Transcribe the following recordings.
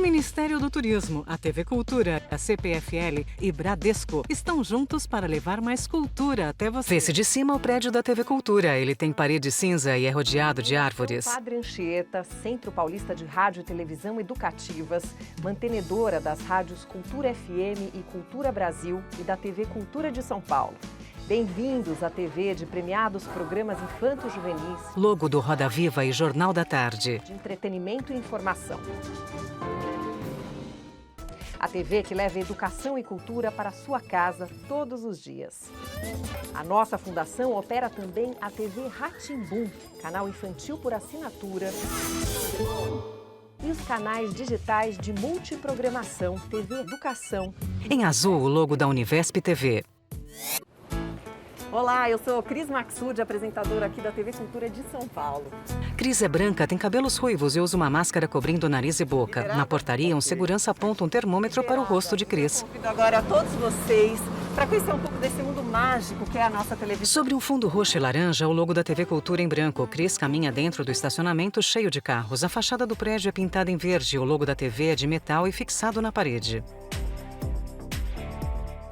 Ministério do Turismo, a TV Cultura, a CPFL e Bradesco estão juntos para levar mais cultura até você. Vê-se de cima o prédio da TV Cultura. Ele tem parede cinza e é rodeado de árvores. Padre Anchieta, Centro Paulista de Rádio e Televisão Educativas, mantenedora das rádios Cultura FM e Cultura Brasil e da TV Cultura de São Paulo. Bem-vindos à TV de premiados programas infanto-juvenis, Logo do Roda Viva e Jornal da Tarde. de entretenimento e informação. A TV que leva educação e cultura para a sua casa todos os dias. A nossa fundação opera também a TV Rá-Tim-Bum, canal infantil por assinatura, e os canais digitais de multiprogramação, TV Educação. Em azul, o logo da Univesp TV. Olá, eu sou Cris Maxud, apresentadora aqui da TV Cultura de São Paulo. Cris é branca, tem cabelos ruivos e usa uma máscara cobrindo nariz e boca. Na portaria, um segurança aponta um termômetro para o rosto de Cris. Convido agora a todos vocês para conhecer um pouco desse mundo mágico que é a nossa televisão. Sobre um fundo roxo e laranja, o logo da TV Cultura em branco. Cris caminha dentro do estacionamento cheio de carros. A fachada do prédio é pintada em verde. O logo da TV é de metal e fixado na parede.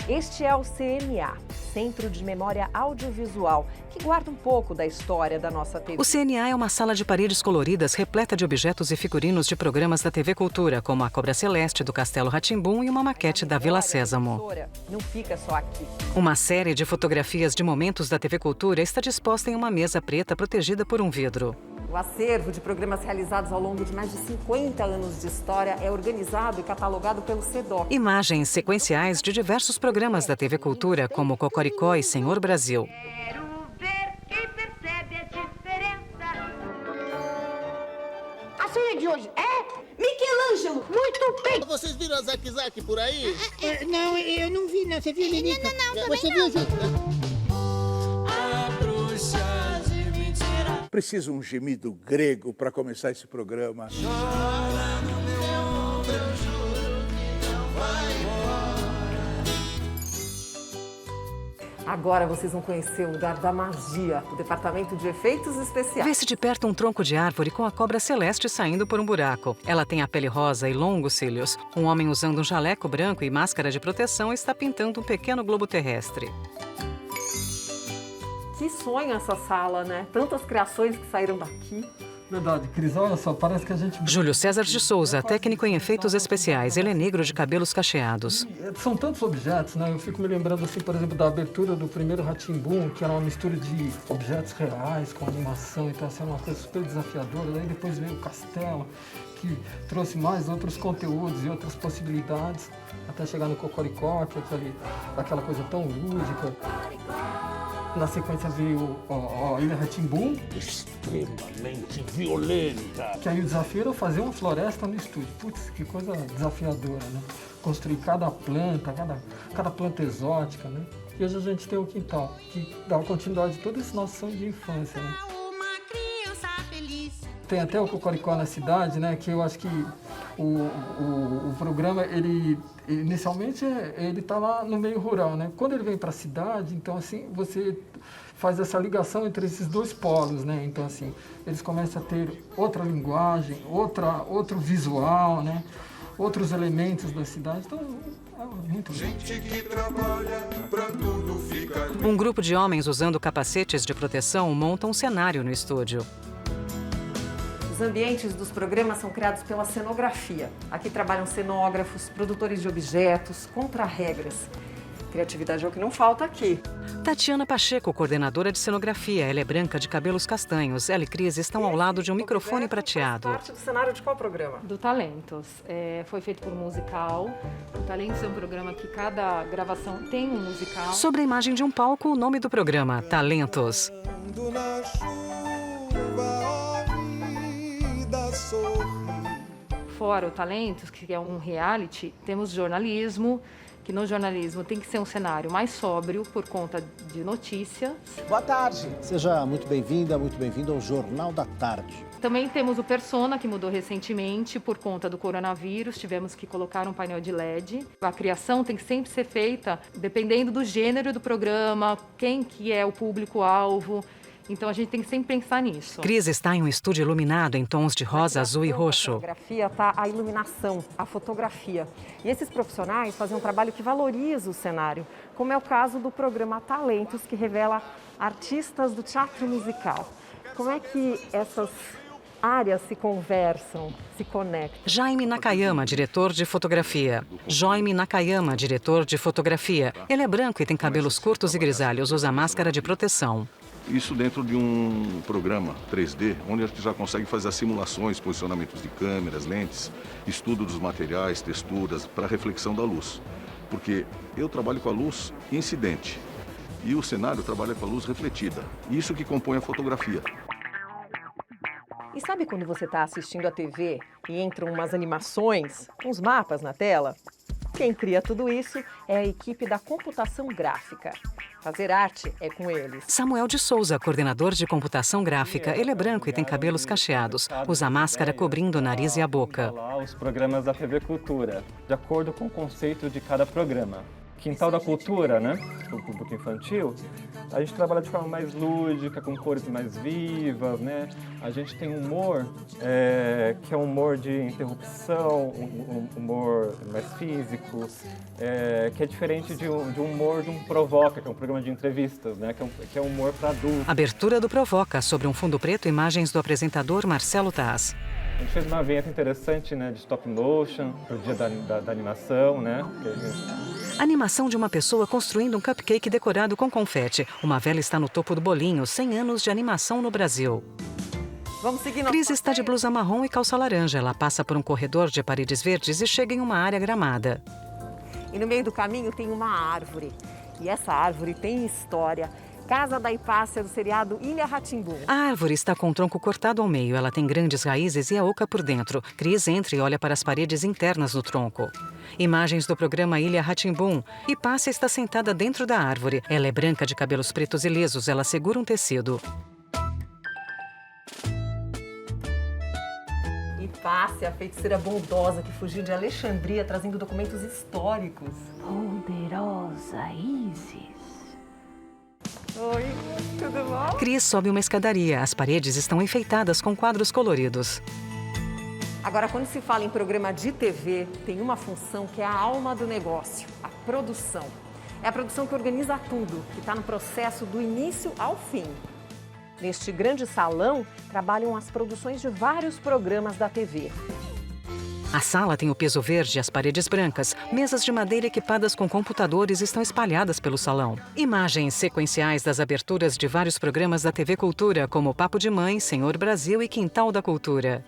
Este é o CMA, Centro de Memória Audiovisual, que guarda um pouco da história da nossa TV. O CNA é uma sala de paredes coloridas repleta de objetos e figurinos de programas da TV Cultura, como a Cobra Celeste do Castelo Rá-Tim-Bum e uma maquete da Vila Sésamo. Não fica só aqui. Uma série de fotografias de momentos da TV Cultura está disposta em uma mesa preta protegida por um vidro. O acervo de programas realizados ao longo de mais de 50 anos de história é organizado e catalogado pelo CEDOC. Imagens sequenciais de diversos programas da TV Cultura, como Cocoricó e Senhor Brasil. Quero ver quem percebe a diferença. A senha de hoje é Michelangelo. Muito bem. Vocês viram a Zack Zack por aí? Não, eu não vi, não. Você viu, Lilica? Não, Você viu, Ju? Preciso um gemido grego para começar esse programa. Agora vocês vão conhecer o lugar da magia, o Departamento de Efeitos Especiais. Vê-se de perto um tronco de árvore com a cobra celeste saindo por um buraco. Ela tem a pele rosa e longos cílios. Um homem usando um jaleco branco e máscara de proteção está pintando um pequeno globo terrestre. Que sonho essa sala, né? Tantas criações que saíram daqui. Verdade, Cris, olha só, parece que a gente... Júlio César de Souza, técnico em efeitos especiais. Ele é negro de cabelos cacheados. São tantos objetos, né? Eu fico me lembrando, assim, por exemplo, da abertura do primeiro Rá-Tim-Bum, que era uma mistura de objetos reais com animação, então assim, era uma coisa super desafiadora. Daí depois veio o Castelo, que trouxe mais outros conteúdos e outras possibilidades, até chegar no Cocoricó, que é aquela coisa tão lúdica. Na sequência veio a Ilha Rá-Tim-Bum. Extremamente violenta. Que aí o desafio era fazer uma floresta no estúdio. Putz, que coisa desafiadora, né? Construir cada planta, cada planta exótica, né? E hoje a gente tem o quintal, que dá continuidade a todo esse nosso sonho de infância, né? Tem até o Cocoricó na cidade, né? Que eu acho que o programa, ele inicialmente ele está lá no meio rural, né? Quando ele vem para a cidade, então assim, você faz essa ligação entre esses dois polos, né? Então assim, eles começam a ter outra linguagem, outro visual, né? Outros elementos da cidade, então é muito legal. Gente que trabalha pra tudo ficar. Um grupo de homens usando capacetes de proteção monta um cenário no estúdio. Os ambientes dos programas são criados pela cenografia. Aqui trabalham cenógrafos, produtores de objetos, contra-regras. Criatividade é o que não falta aqui. Tatiana Pacheco, coordenadora de cenografia. Ela é branca, de cabelos castanhos. Ela e Cris estão ao lado de um microfone prateado. Faz parte do cenário de qual programa? Do Talentos. Foi feito por um musical. O Talentos é um programa que cada gravação tem um musical. Sobre a imagem de um palco, o nome do programa, Talentos. Na chuva, a vida sorri. Fora o Talentos, que é um reality, temos jornalismo, que no jornalismo tem que ser um cenário mais sóbrio por conta de notícias. Boa tarde. Seja muito bem-vinda, muito bem-vindo ao Jornal da Tarde. Também temos o Persona, que mudou recentemente por conta do coronavírus. Tivemos que colocar um painel de LED. A criação tem que sempre ser feita dependendo do gênero do programa, quem que é o público-alvo. Então a gente tem que sempre pensar nisso. Cris está em um estúdio iluminado em tons de rosa, azul e roxo. Na fotografia está a iluminação, a fotografia. E esses profissionais fazem um trabalho que valoriza o cenário, como é o caso do programa Talentos, que revela artistas do teatro musical. Como é que essas áreas se conversam, se conectam? Jaime Nakayama, diretor de fotografia. Joime Nakayama, diretor de fotografia. Ele é branco e tem cabelos curtos e grisalhos, usa máscara de proteção. Isso dentro de um programa 3D, onde a gente já consegue fazer as simulações, posicionamentos de câmeras, lentes, estudo dos materiais, texturas, para reflexão da luz. Porque eu trabalho com a luz incidente e o cenário trabalha com a luz refletida. Isso que compõe a fotografia. E sabe quando você está assistindo a TV e entram umas animações, uns mapas na tela? Quem cria tudo isso é a equipe da computação gráfica. Fazer arte é com eles. Samuel de Souza, coordenador de computação gráfica. Ele é branco e tem cabelos cacheados. Usa máscara cobrindo o nariz e a boca. Os programas da TV Cultura, de acordo com o conceito de cada programa. Quintal da Cultura, né? O público infantil, a gente trabalha de forma mais lúdica, com cores mais vivas, né? A gente tem humor, que é um humor de interrupção, um humor mais físico, que é diferente de um humor de um Provoca, que é um programa de entrevistas, né? Que é um humor para adultos. Abertura do Provoca, sobre um fundo preto, imagens do apresentador Marcelo Taz. A gente fez uma vinheta interessante, né, de stop motion, pro dia da animação, né? Animação de uma pessoa construindo um cupcake decorado com confete. Uma vela está no topo do bolinho, 100 anos de animação no Brasil. Vamos seguir. Cris está de blusa marrom e calça laranja. Ela passa por um corredor de paredes verdes e chega em uma área gramada. E no meio do caminho tem uma árvore. E essa árvore tem história. Casa da Hipácia do seriado Ilha Rá-Tim-Bum. A árvore está com o tronco cortado ao meio. Ela tem grandes raízes e é oca por dentro. Cris entra e olha para as paredes internas do tronco. Imagens do programa Ilha Rá-Tim-Bum. Hipácia está sentada dentro da árvore. Ela é branca, de cabelos pretos e lisos. Ela segura um tecido. Hipácia, a feiticeira bondosa que fugiu de Alexandria trazendo documentos históricos. Poderosa Isis. Oi, tudo bom? Cris sobe uma escadaria. As paredes estão enfeitadas com quadros coloridos. Agora, quando se fala em programa de TV, tem uma função que é a alma do negócio, a produção. É a produção que organiza tudo, que está no processo do início ao fim. Neste grande salão, trabalham as produções de vários programas da TV. A sala tem o piso verde e as paredes brancas. Mesas de madeira equipadas com computadores estão espalhadas pelo salão. Imagens sequenciais das aberturas de vários programas da TV Cultura, como Papo de Mãe, Senhor Brasil e Quintal da Cultura.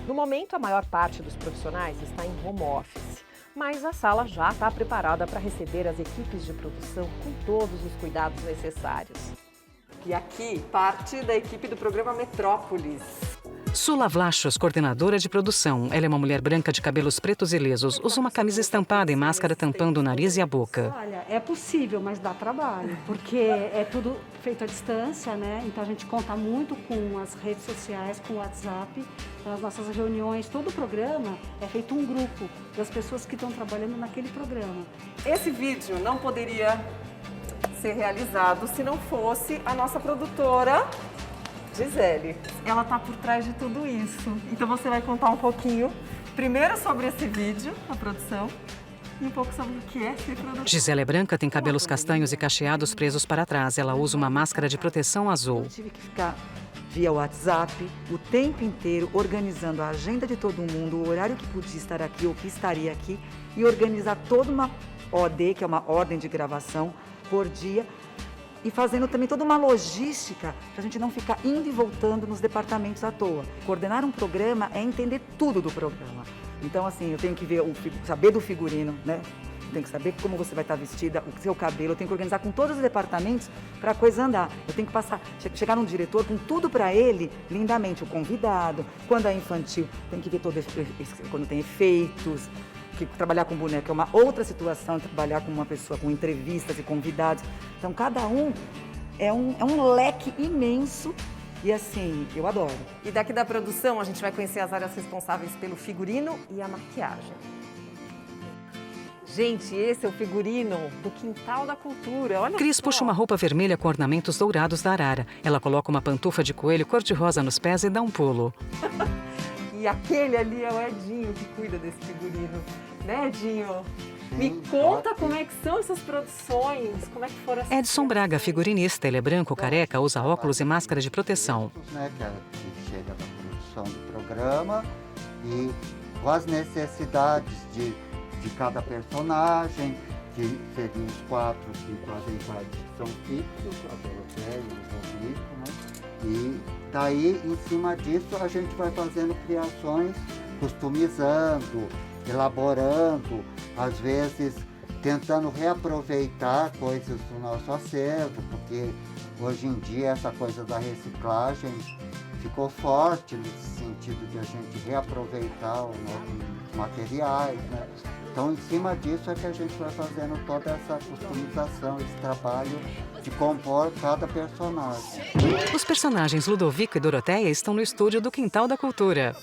No momento, a maior parte dos profissionais está em home office, mas a sala já está preparada para receber as equipes de produção com todos os cuidados necessários. E aqui, parte da equipe do programa Metrópolis. Sula Vlachos, coordenadora de produção. Ela é uma mulher branca de cabelos pretos e lisos. Usa uma camisa estampada e máscara tampando o nariz e a boca. Olha, é possível, mas dá trabalho, porque é tudo feito à distância, né? Então a gente conta muito com as redes sociais, com o WhatsApp, as nossas reuniões. Todo o programa é feito um grupo das pessoas que estão trabalhando naquele programa. Esse vídeo não poderia ser realizado se não fosse a nossa produtora Gisele. Ela está por trás de tudo isso. Então você vai contar um pouquinho, primeiro sobre esse vídeo, a produção, e um pouco sobre o que é ser produtora. Gisele é branca, tem cabelos castanhos e cacheados presos para trás. Ela usa uma máscara de proteção azul. Eu tive que ficar via WhatsApp o tempo inteiro organizando a agenda de todo mundo, o horário que podia estar aqui ou que estaria aqui, e organizar toda uma OD, que é uma ordem de gravação, por dia, e fazendo também toda uma logística para a gente não ficar indo e voltando nos departamentos à toa. Coordenar um programa é entender tudo do programa. Então, assim, eu tenho que ver, saber do figurino, né? Tenho que saber como você vai estar vestida, o seu cabelo. Eu tenho que organizar com todos os departamentos para a coisa andar. Eu tenho que chegar num diretor com tudo para ele, lindamente. O convidado, quando é infantil, tem que ver quando tem efeitos. Que trabalhar com boneco é uma outra situação, trabalhar com uma pessoa com entrevistas e convidados. Então, cada um é um leque imenso e, assim, eu adoro. E daqui da produção, a gente vai conhecer as áreas responsáveis pelo figurino e a maquiagem. Gente, esse é o figurino do Quintal da Cultura. Olha Cris só. puxa uma roupa vermelha com ornamentos dourados da arara. Ela coloca uma pantufa de coelho cor-de-rosa nos pés e dá um pulo. E aquele ali é o Edinho que cuida desse figurino. Né, Edinho? Me conta como é que são essas produções, como é que foram essas... Edson Braga, figurinista. Ele é branco, careca, usa óculos e máscara de proteção. Né, que chega da produção do programa e com as necessidades de cada personagem, que seriam os 4 que fazem parte, que são fixos, a Doroteia e o Rodrigo, né? E daí, em cima disso, a gente vai fazendo criações, customizando, elaborando, às vezes tentando reaproveitar coisas do nosso acervo, porque hoje em dia essa coisa da reciclagem ficou forte nesse sentido de a gente reaproveitar os nossos materiais, né? Então, em cima disso é que a gente vai fazendo toda essa customização, esse trabalho de compor cada personagem. Os personagens Ludovico e Doroteia estão no estúdio do Quintal da Cultura.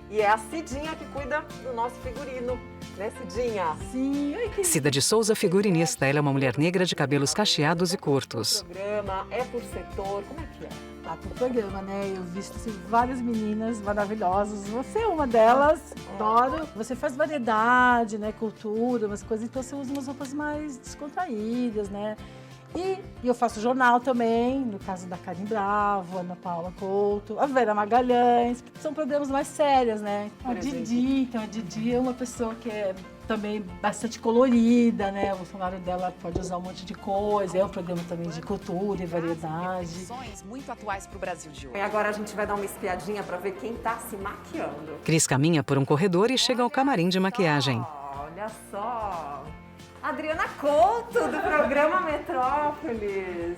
E é a Cidinha que cuida do nosso figurino, né, Cidinha? Sim. Cida de Souza, figurinista. Ela é uma mulher negra de cabelos cacheados e curtos. O programa é por setor, como é que é? Tá por programa, né? Eu visto assim, várias meninas maravilhosas. Você é uma delas, adoro. Você faz variedade, né? Cultura, umas coisas. Então você usa umas roupas mais descontraídas, né? E eu faço jornal também, no caso da Karen Bravo, Ana Paula Couto, a Vera Magalhães, que são programas mais sérios, né? A Didi, então a Didi é uma pessoa que é também bastante colorida, né? O funcionário dela pode usar um monte de coisa, é um programa também de cultura e variedade. Muito atuais para o Brasil de hoje. E agora a gente vai dar uma espiadinha para ver quem está se maquiando. Cris caminha por um corredor e chega ao camarim de maquiagem. Olha só! Adriana Couto, do programa Metrópolis.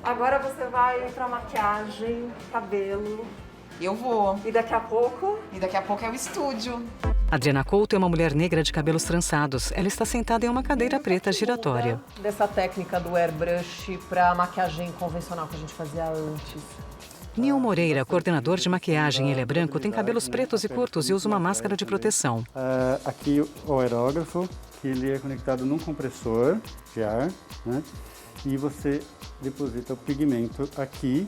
Agora você vai pra maquiagem, cabelo. Eu vou. E daqui a pouco? E daqui a pouco é o estúdio. Adriana Couto é uma mulher negra de cabelos trançados. Ela está sentada em uma cadeira preta giratória. Dessa técnica do airbrush pra maquiagem convencional que a gente fazia antes. Nil Moreira, coordenador de maquiagem. Ele é branco, tem cabelos pretos e curtos e usa uma máscara de proteção. Aqui o aerógrafo, que ele é conectado num compressor de ar, né? E você deposita o pigmento aqui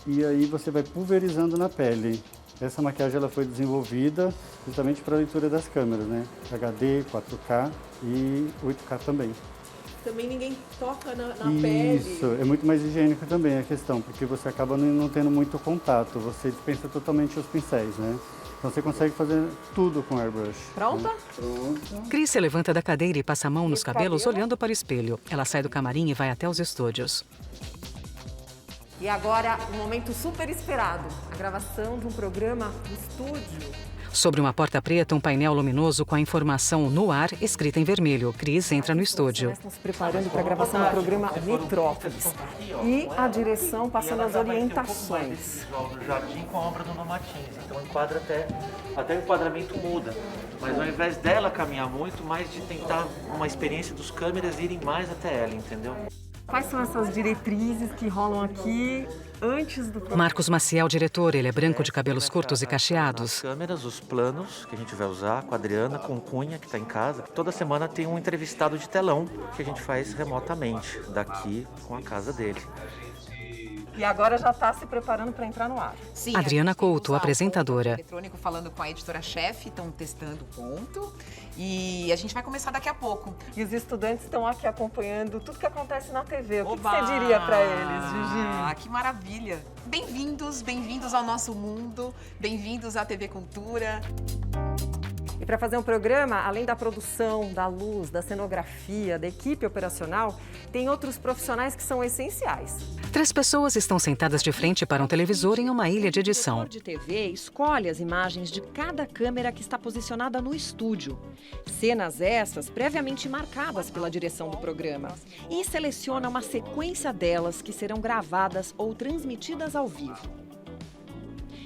e aí você vai pulverizando na pele. Essa maquiagem ela foi desenvolvida justamente para a leitura das câmeras, né? HD, 4K e 8K também. Também ninguém toca na pele. Isso, é muito mais higiênico também a questão, porque você acaba não tendo muito contato, você dispensa totalmente os pincéis, né? Então você consegue fazer tudo com airbrush. Pronta? Né? Pronto. Cris se levanta da cadeira e passa a mão nos cabelos olhando para o espelho. Ela sai do camarim e vai até os estúdios. E agora, um momento super esperado, a gravação de um programa no estúdio. Sobre uma porta preta, um painel luminoso com a informação no ar escrita em vermelho. Cris entra no estúdio. Estão se preparando para a gravação do programa Metrópolis. E a direção passando as orientações. No jardim com a obra do Martins. Então enquadra até o enquadramento muda. Mas ao invés dela caminhar muito, mais de tentar uma experiência dos câmeras irem mais até ela, entendeu? Quais são essas diretrizes que rolam aqui antes do programa? Marcos Maciel, diretor. Ele é branco de cabelos curtos e cacheados. As câmeras, os planos que a gente vai usar com a Adriana, com o Cunha, que está em casa. Toda semana tem um entrevistado de telão que a gente faz remotamente, daqui com a casa dele. E agora já está se preparando para entrar no ar. Sim, Adriana Couto, apresentadora. Eletrônico falando com a editora-chefe, estão testando o ponto. E a gente vai começar daqui a pouco. E os estudantes estão aqui acompanhando tudo que acontece na TV. O que você diria para eles, Gigi? Ah, que maravilha! Bem-vindos, bem-vindos ao nosso mundo. Bem-vindos à TV Cultura. E para fazer um programa, além da produção, da luz, da cenografia, da equipe operacional, tem outros profissionais que são essenciais. 3 pessoas estão sentadas de frente para um televisor em uma ilha de edição. O diretor de TV escolhe as imagens de cada câmera que está posicionada no estúdio. Cenas essas previamente marcadas pela direção do programa. E seleciona uma sequência delas que serão gravadas ou transmitidas ao vivo.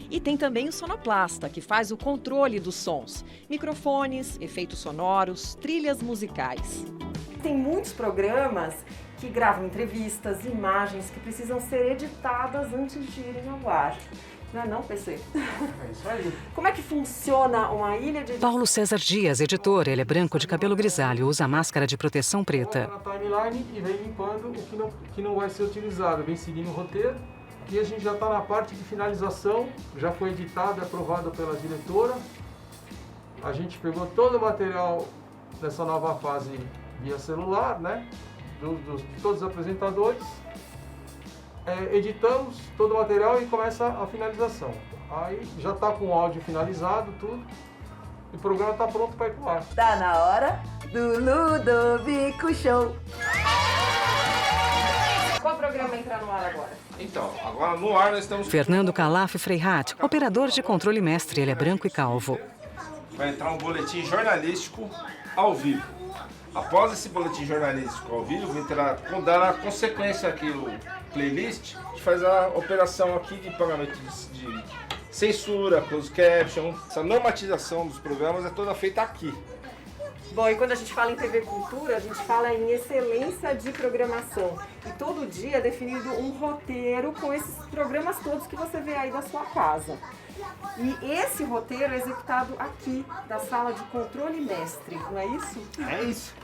E tem também o sonoplasta, que faz o controle dos sons, microfones, efeitos sonoros, trilhas musicais. Tem muitos programas que gravam entrevistas, imagens que precisam ser editadas antes de irem ao ar. Não é não, PC? É isso aí. Como é que funciona uma ilha de... Paulo César Dias, editor. Ele é branco de cabelo grisalho, usa máscara de proteção preta. Na timeline e vem limpando o que não vai ser utilizado. Vem seguindo o roteiro. Aqui a gente já está na parte de finalização. Já foi editado e aprovado pela diretora. A gente pegou todo o material dessa nova fase via celular, né? De todos os apresentadores. Editamos todo o material e começa a finalização. Aí já está com o áudio finalizado, tudo. E o programa está pronto para ir pro ar. Tá na hora do Ludovico Show. Qual programa entra no ar agora? Então, agora no ar nós estamos... Fernando Calaf Freihat, operador de controle mestre. Ele é branco e calvo. Vai entrar um boletim jornalístico ao vivo. Após esse boletim jornalístico ao vivo, dar a consequência aqui, o playlist, a gente faz a operação aqui de pagamento de censura, closed caption. Essa normatização dos programas é toda feita aqui. Bom, e quando a gente fala em TV Cultura, a gente fala em excelência de programação. E todo dia é definido um roteiro com esses programas todos que você vê aí da sua casa. E esse roteiro é executado aqui, da sala de controle mestre, não é isso? É isso.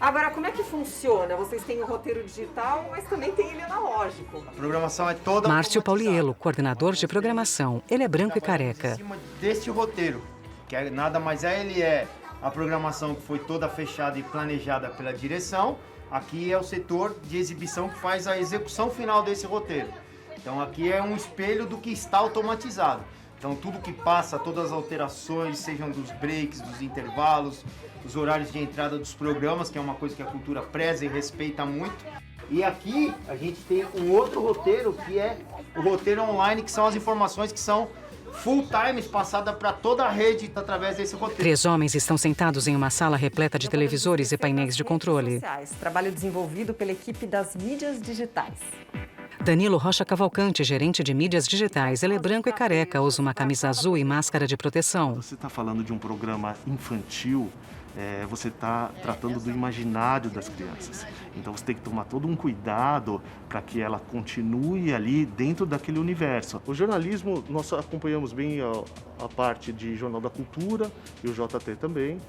Agora, como é que funciona? Vocês têm o roteiro digital, mas também tem ele analógico. A programação é toda... Márcio Pauliello, coordenador de programação. Ele é branco e careca. Em cima deste roteiro, que nada mais ele é a programação que foi toda fechada e planejada pela direção. Aqui é o setor de exibição que faz a execução final desse roteiro. Então aqui é um espelho do que está automatizado. Então tudo que passa, todas as alterações, sejam dos breaks, dos intervalos, dos horários de entrada dos programas, que é uma coisa que a cultura preza e respeita muito. E aqui a gente tem um outro roteiro, que é o roteiro online, que são as informações que são full time passadas para toda a rede através desse roteiro. 3 homens estão sentados em uma sala repleta de televisores e painéis de controle. Trabalho desenvolvido pela equipe das mídias digitais. Danilo Rocha Cavalcante, gerente de mídias digitais. Ele é branco e careca, usa uma camisa azul e máscara de proteção. Você está falando de um programa infantil, você está tratando do imaginário das crianças. Então você tem que tomar todo um cuidado para que ela continue ali dentro daquele universo. O jornalismo, nós acompanhamos bem a parte de Jornal da Cultura e o JT também.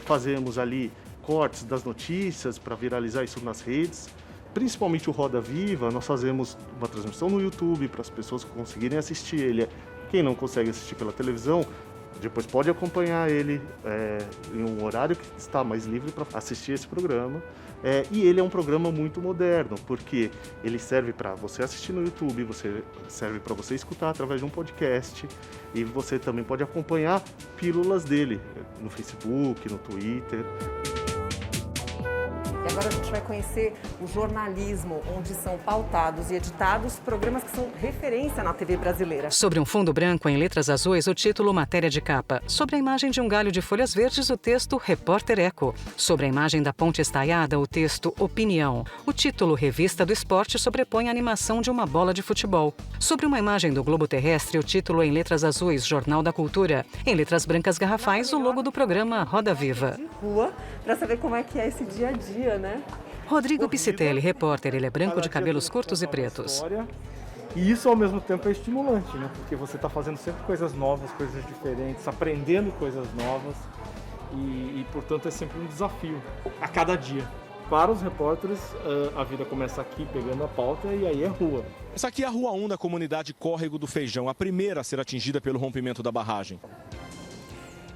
Fazemos ali cortes das notícias para viralizar isso nas redes. Principalmente o Roda Viva, nós fazemos uma transmissão no YouTube para as pessoas conseguirem assistir ele. Quem não consegue assistir pela televisão, depois pode acompanhar ele em um horário que está mais livre para assistir esse programa. E ele é um programa muito moderno, porque ele serve para você assistir no YouTube, serve para você escutar através de um podcast, e você também pode acompanhar pílulas dele no Facebook, no Twitter. E agora a gente vai conhecer o jornalismo, onde são pautados e editados programas que são referência na TV brasileira. Sobre um fundo branco em letras azuis, o título Matéria de Capa. Sobre a imagem de um galho de folhas verdes, o texto Repórter Eco. Sobre a imagem da ponte estaiada, o texto Opinião. O título Revista do Esporte sobrepõe a animação de uma bola de futebol. Sobre uma imagem do globo terrestre, o título em letras azuis, Jornal da Cultura. Em letras brancas garrafais, o logo do programa Roda Viva. Rua, para saber como é que é esse dia a dia, né? Rodrigo Piscitelli, repórter. Ele é branco de cabelos curtos e pretos. E isso, ao mesmo tempo, é estimulante, né? Porque você está fazendo sempre coisas novas, coisas diferentes, aprendendo coisas novas. E, portanto, é sempre um desafio a cada dia. Para os repórteres, a vida começa aqui, pegando a pauta, e aí é rua. Essa aqui é a Rua 1 da comunidade Córrego do Feijão, a primeira a ser atingida pelo rompimento da barragem.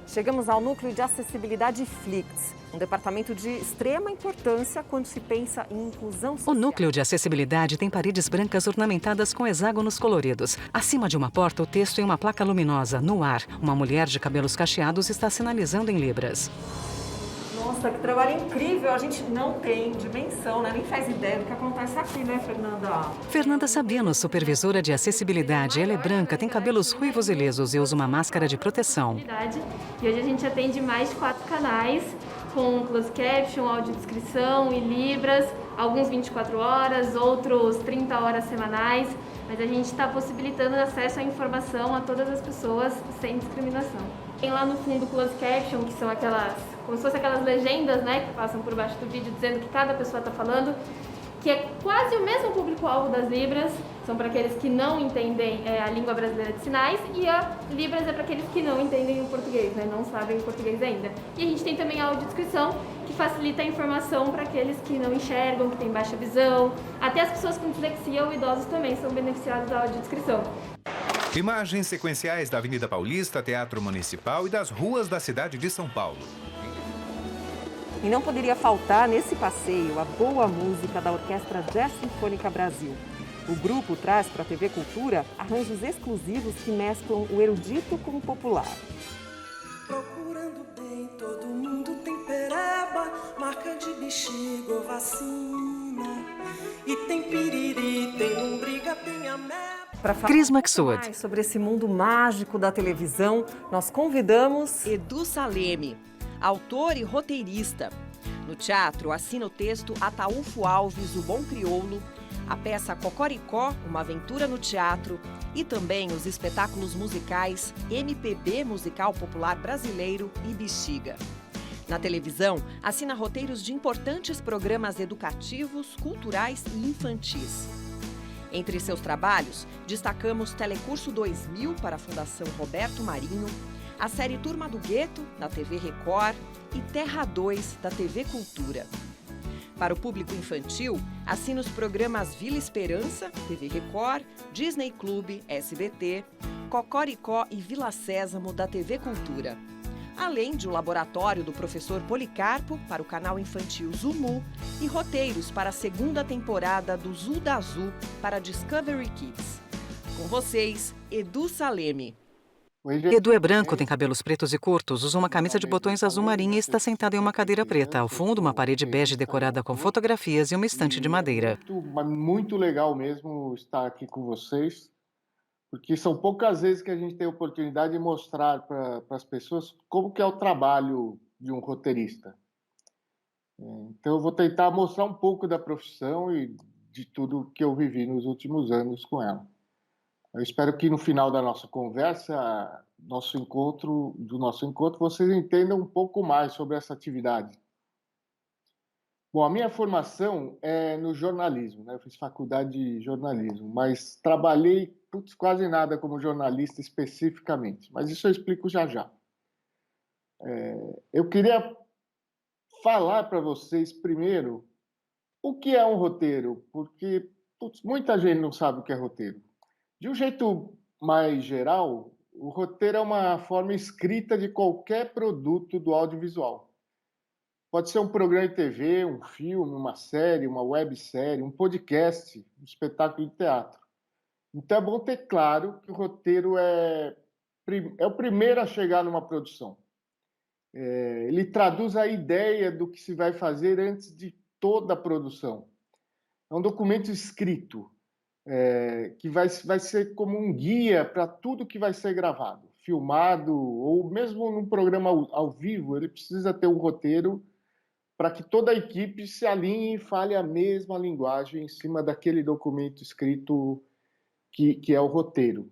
Chegamos ao núcleo de acessibilidade Flix, um departamento de extrema importância quando se pensa em inclusão social. O núcleo de acessibilidade tem paredes brancas ornamentadas com hexágonos coloridos. Acima de uma porta, o texto em uma placa luminosa. No ar, uma mulher de cabelos cacheados está sinalizando em libras. Nossa, que trabalho incrível! A gente não tem dimensão, né? Nem faz ideia do que acontece aqui, né, Fernanda? Fernanda Sabino, supervisora de acessibilidade. Ela é branca, tem cabelos ruivos e lisos e usa uma máscara de proteção. E hoje a gente atende mais de 4 canais, com closed caption, audiodescrição e libras, alguns 24 horas, outros 30 horas semanais. Mas a gente está possibilitando acesso à informação a todas as pessoas sem discriminação. Tem lá no fundo closed caption, que são aquelas, como se fossem aquelas legendas, né, que passam por baixo do vídeo dizendo o que cada pessoa está falando. que é quase o mesmo público-alvo das Libras, são para aqueles que não entendem a língua brasileira de sinais, e a Libras é para aqueles que não entendem o português, né? Não sabem o português ainda. E a gente tem também a audiodescrição, que facilita a informação para aqueles que não enxergam, que têm baixa visão, até as pessoas com dislexia ou idosos também são beneficiados da audiodescrição. Imagens sequenciais da Avenida Paulista, Teatro Municipal e das ruas da cidade de São Paulo. E não poderia faltar nesse passeio a boa música da Orquestra Jazz Sinfônica Brasil. O grupo traz para a TV Cultura arranjos exclusivos que mesclam o erudito com o popular. Procurando bem, todo mundo tem pereba, marca de bexiga ou vacina. E tem piriri, tem lombriga, tem ameba. Para falar Cris Maxud. mais sobre esse mundo mágico da televisão, nós convidamos Edu Saleme, autor e roteirista. No teatro, assina o texto Ataúfo Alves, o Bom Crioulo, a peça Cocoricó, uma aventura no teatro, e também os espetáculos musicais MPB, Musical Popular Brasileiro, e Bexiga. Na televisão, assina roteiros de importantes programas educativos, culturais e infantis. Entre seus trabalhos, destacamos Telecurso 2000 para a Fundação Roberto Marinho, a série Turma do Gueto, da TV Record, e Terra 2, da TV Cultura. Para o público infantil, assina os programas Vila Esperança, TV Record, Disney Clube, SBT, Cocoricó e Vila Sésamo, da TV Cultura. Além de o laboratório do professor Policarpo, para o canal infantil Zumu, e roteiros para a segunda temporada do Zu da Zu, para Discovery Kids. Com vocês, Edu Saleme. Edu é branco, tem cabelos pretos e curtos, usa uma camisa de botões azul marinha e está sentado em uma cadeira preta. Ao fundo, uma parede bege decorada com fotografias e uma estante de madeira. Muito legal mesmo estar aqui com vocês, porque são poucas vezes que a gente tem a oportunidade de mostrar para as pessoas como que é o trabalho de um roteirista. Então eu vou tentar mostrar um pouco da profissão e de tudo que eu vivi nos últimos anos com ela. Eu espero que no final da nossa conversa, do nosso encontro, vocês entendam um pouco mais sobre essa atividade. Bom, a minha formação é no jornalismo, né? Eu fiz faculdade de jornalismo, mas trabalhei quase nada como jornalista especificamente, mas isso eu explico já já. Eu queria falar para vocês primeiro o que é um roteiro, porque muita gente não sabe o que é roteiro. De um jeito mais geral, o roteiro é uma forma escrita de qualquer produto do audiovisual. Pode ser um programa de TV, um filme, uma série, uma websérie, um podcast, um espetáculo de teatro. Então é bom ter claro que o roteiro é o primeiro a chegar numa produção. Ele traduz a ideia do que se vai fazer antes de toda a produção. É um documento escrito, que vai ser como um guia para tudo que vai ser gravado, filmado, ou mesmo num programa ao vivo, ele precisa ter um roteiro para que toda a equipe se alinhe e fale a mesma linguagem em cima daquele documento escrito que é o roteiro.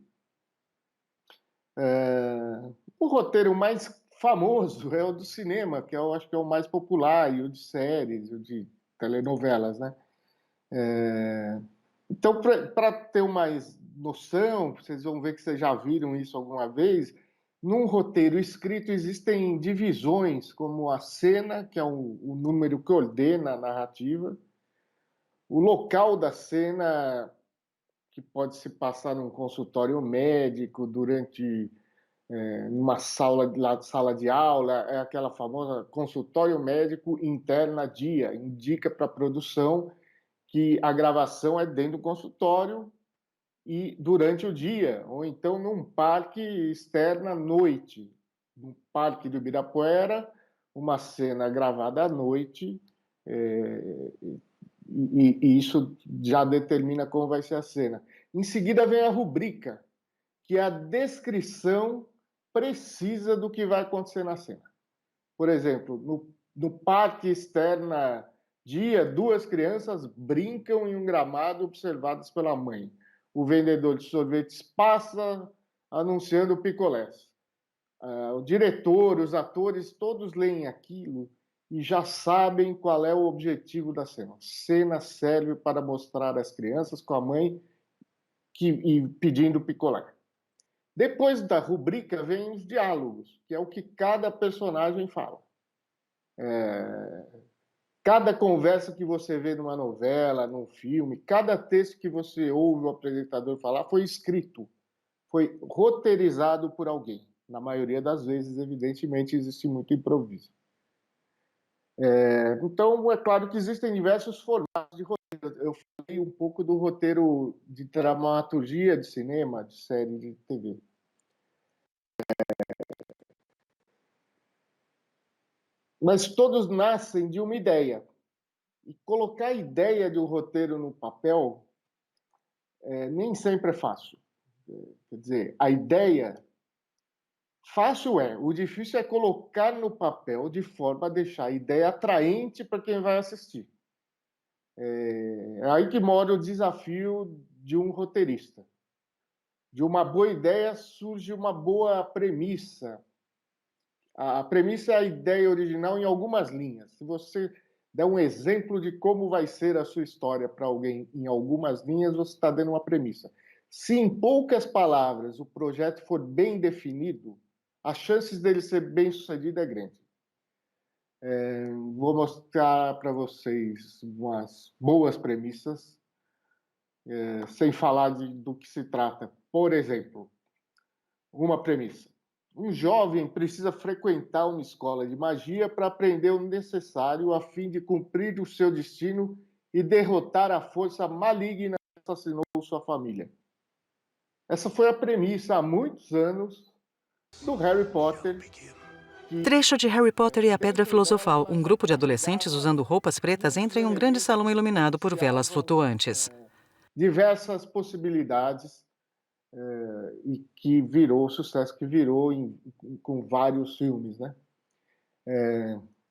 O roteiro mais famoso é o do cinema, que eu acho que é o mais popular, e o de séries, o de telenovelas, né? Então, para ter uma noção, vocês vão ver que vocês já viram isso alguma vez, num roteiro escrito existem divisões, como a cena, que é o número que ordena a narrativa, o local da cena, que pode se passar num consultório médico, durante uma sala de aula, é aquela famosa consultório médico interna dia, indica para a produção que a gravação é dentro do consultório e durante o dia, ou então num parque externo à noite. No Parque do Ibirapuera, uma cena gravada à noite, e isso já determina como vai ser a cena. Em seguida vem a rubrica, que é a descrição precisa do que vai acontecer na cena. Por exemplo, no parque externo dia, 2 crianças brincam em um gramado observadas pela mãe. O vendedor de sorvetes passa anunciando picolés. O diretor, os atores, todos leem aquilo e já sabem qual é o objetivo da cena. A cena serve para mostrar as crianças com a mãe e pedindo picolé. Depois da rubrica vem os diálogos, que é o que cada personagem fala. Cada conversa que você vê numa novela, num filme, cada texto que você ouve o apresentador falar foi escrito, foi roteirizado por alguém. Na maioria das vezes, evidentemente, existe muito improviso. Então, é claro que existem diversos formatos de roteiro. Eu falei um pouco do roteiro de dramaturgia de cinema, de série de TV. Mas todos nascem de uma ideia. E colocar a ideia de um roteiro no papel nem sempre é fácil. Quer dizer, a ideia fácil é, o difícil é colocar no papel de forma a deixar a ideia atraente para quem vai assistir. É aí que mora o desafio de um roteirista. De uma boa ideia surge uma boa premissa. A premissa é a ideia original em algumas linhas. Se você der um exemplo de como vai ser a sua história para alguém em algumas linhas, você está dando uma premissa. Se em poucas palavras o projeto for bem definido, as chances dele ser bem sucedido é grande. Vou mostrar para vocês umas boas premissas, sem falar do que se trata. Por exemplo, uma premissa. Um jovem precisa frequentar uma escola de magia para aprender o necessário a fim de cumprir o seu destino e derrotar a força maligna que assassinou sua família. Essa foi a premissa há muitos anos do Harry Potter. Trecho de Harry Potter e a Pedra Filosofal. Um grupo de adolescentes usando roupas pretas entra em um grande salão iluminado por velas flutuantes. Diversas possibilidades e que virou o sucesso que virou com vários filmes, né?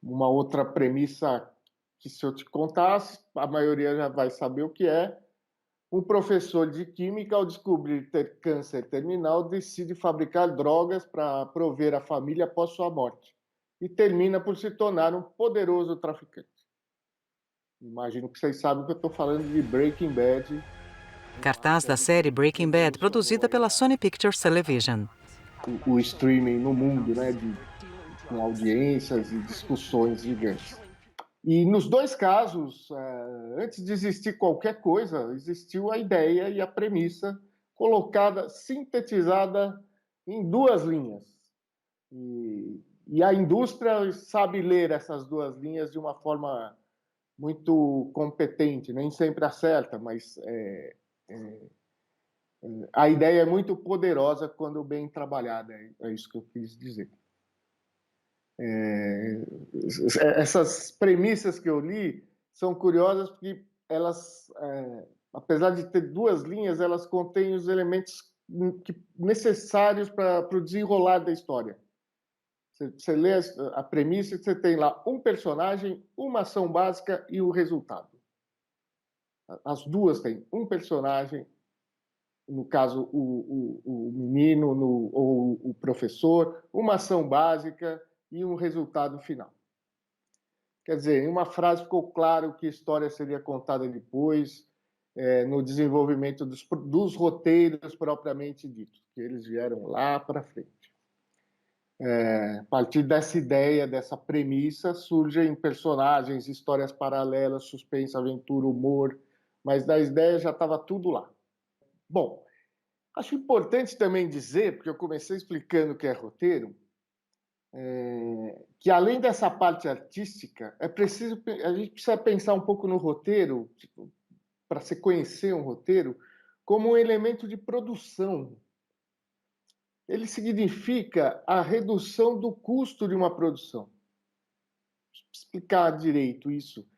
Uma outra premissa que, se eu te contasse, a maioria já vai saber o que é. Um professor de química, ao descobrir ter câncer terminal, decide fabricar drogas para prover a família após sua morte e termina por se tornar um poderoso traficante. Imagino que vocês sabem que eu estou falando de Breaking Bad. Cartaz da série Breaking Bad, produzida pela Sony Pictures Television. O streaming no mundo, né, com audiências e discussões gigantes. E nos dois casos, antes de existir qualquer coisa, existiu a ideia e a premissa colocada, sintetizada em duas linhas. E a indústria sabe ler essas duas linhas de uma forma muito competente, nem sempre acerta, mas a ideia é muito poderosa quando bem trabalhada, é isso que eu quis dizer. Essas premissas que eu li são curiosas porque elas, apesar de ter duas linhas, elas contêm os elementos necessários para o desenrolar da história. Você lê a premissa e você tem lá um personagem, uma ação básica e o resultado. As duas têm um personagem, no caso o menino ou o professor, uma ação básica e um resultado final. Quer dizer, em uma frase ficou claro que a história seria contada depois, no desenvolvimento dos roteiros propriamente ditos, que eles vieram lá para frente. A partir dessa ideia, dessa premissa, surgem personagens, histórias paralelas, suspense, aventura, humor, mas da ideia já estava tudo lá. Bom, acho importante também dizer, porque eu comecei explicando o que é roteiro, que além dessa parte artística, a gente precisa pensar um pouco no roteiro, para se conhecer um roteiro, como um elemento de produção. Ele significa a redução do custo de uma produção. Deixa eu explicar direito isso.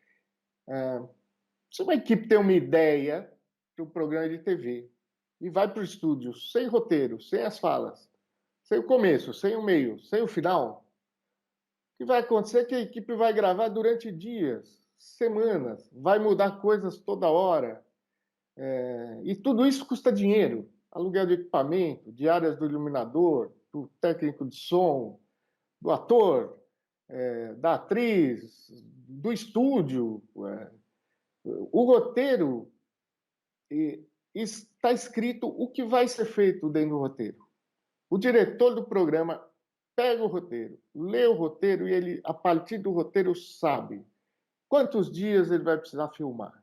Se uma equipe tem uma ideia de um programa de TV e vai para o estúdio sem roteiro, sem as falas, sem o começo, sem o meio, sem o final, o que vai acontecer é que a equipe vai gravar durante dias, semanas, vai mudar coisas toda hora. E tudo isso custa dinheiro. Aluguel de equipamento, diárias do iluminador, do técnico de som, do ator. da atriz, do estúdio. O roteiro está escrito o que vai ser feito dentro do roteiro. O diretor do programa pega o roteiro, lê o roteiro e ele, a partir do roteiro, sabe quantos dias ele vai precisar filmar,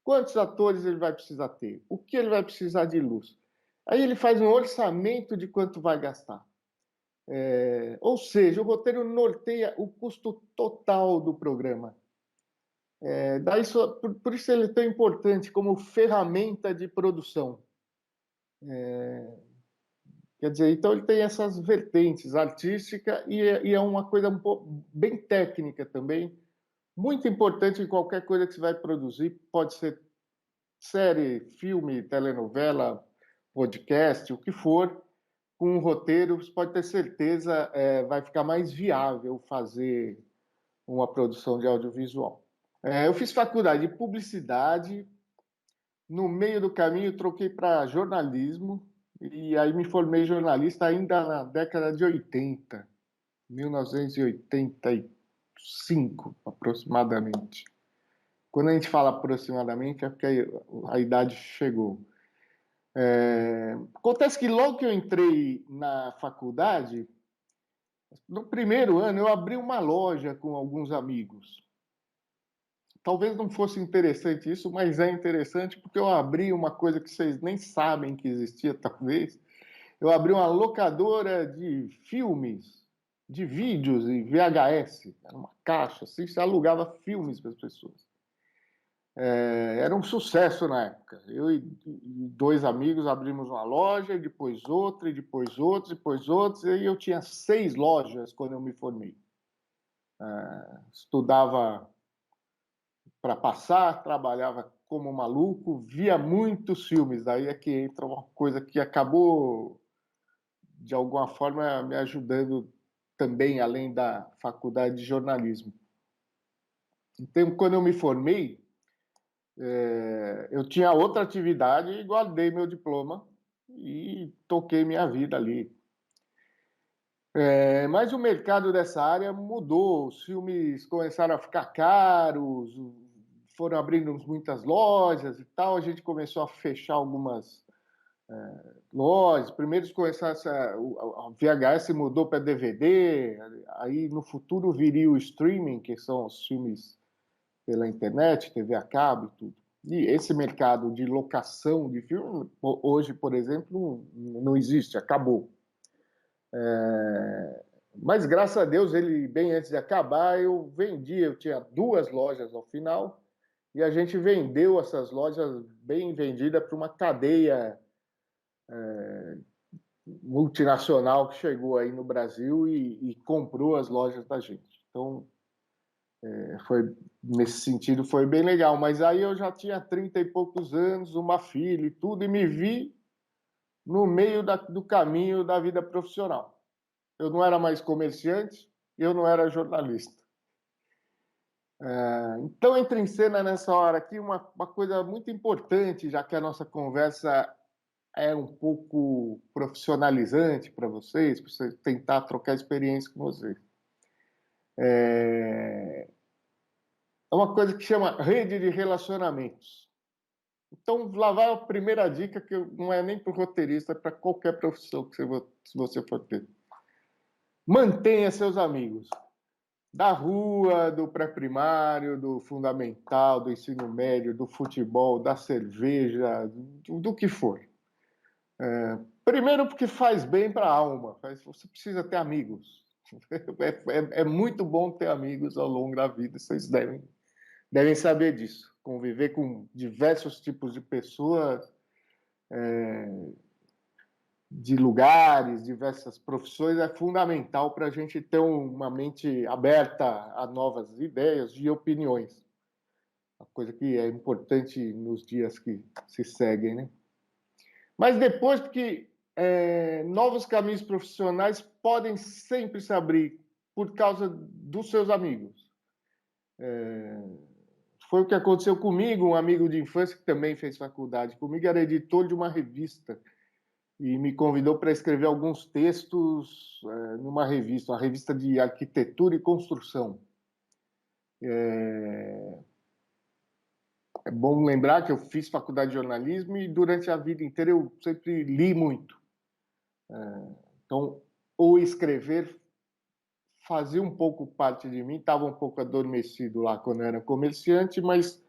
quantos atores ele vai precisar ter, o que ele vai precisar de luz. Aí ele faz um orçamento de quanto vai gastar. Ou seja, o roteiro norteia o custo total do programa. Por isso ele é tão importante como ferramenta de produção. Quer dizer, então ele tem essas vertentes artística e é uma coisa bem técnica também, muito importante em qualquer coisa que você vai produzir. Pode ser série, filme, telenovela, podcast, o que for, com um roteiro, você pode ter certeza, vai ficar mais viável fazer uma produção de audiovisual. Eu fiz faculdade de publicidade, no meio do caminho troquei para jornalismo, e aí me formei jornalista ainda na década de 80, 1985, aproximadamente. Quando a gente fala aproximadamente, é porque a idade chegou. Acontece que logo que eu entrei na faculdade, no primeiro ano, eu abri uma loja com alguns amigos. Talvez não fosse interessante isso, mas é interessante porque eu abri uma coisa que vocês nem sabem que existia, talvez. Eu abri uma locadora de filmes, de vídeos e VHS. Era uma caixa, assim, você alugava filmes para as pessoas. Era um sucesso na época. Eu e dois amigos abrimos uma loja, e depois outra, e depois outros, depois outros. E aí eu tinha 6 lojas quando eu me formei. Estudava para passar, trabalhava como maluco, via muitos filmes. Daí é que entra uma coisa que acabou, de alguma forma, me ajudando também, além da faculdade de jornalismo. Então, quando eu me formei, eu tinha outra atividade e guardei meu diploma e toquei minha vida ali. Mas o mercado dessa área mudou, os filmes começaram a ficar caros, foram abrindo muitas lojas e tal, a gente começou a fechar algumas lojas. Primeiro começaram a VHS mudou para DVD, aí no futuro viria o streaming, que são os filmes pela internet, TV a cabo e tudo. E esse mercado de locação de filme, hoje, por exemplo, não existe, acabou. Mas, graças a Deus, ele, bem antes de acabar, eu tinha 2 lojas ao final, e a gente vendeu essas lojas bem vendidas para uma cadeia multinacional que chegou aí no Brasil e comprou as lojas da gente. Então, nesse sentido, foi bem legal. Mas aí eu já tinha 30 e poucos anos, uma filha e tudo, e me vi no meio do caminho da vida profissional. Eu não era mais comerciante, eu não era jornalista. Então entra em cena nessa hora aqui uma coisa muito importante, já que a nossa conversa é um pouco profissionalizante para vocês tentar trocar experiência com vocês. É uma coisa que chama rede de relacionamentos. Então, lá vai a primeira dica, que não é nem para o roteirista, é para qualquer profissão que você for ter. Mantenha seus amigos. Da rua, do pré-primário, do fundamental, do ensino médio, do futebol, da cerveja, do que for. Primeiro porque faz bem para a alma. Você precisa ter amigos. É muito bom ter amigos ao longo da vida. Vocês devem saber disso. Conviver com diversos tipos de pessoas, de lugares, diversas profissões, é fundamental para a gente ter uma mente aberta a novas ideias e opiniões. Uma coisa que é importante nos dias que se seguem, né? Mas depois, porque novos caminhos profissionais podem sempre se abrir por causa dos seus amigos. Foi o que aconteceu comigo, um amigo de infância que também fez faculdade comigo, era editor de uma revista e me convidou para escrever alguns textos numa revista, uma revista de arquitetura e construção. É bom lembrar que eu fiz faculdade de jornalismo e durante a vida inteira eu sempre li muito. Então, o escrever fazia um pouco parte de mim, estava um pouco adormecido lá quando eu era comerciante, mas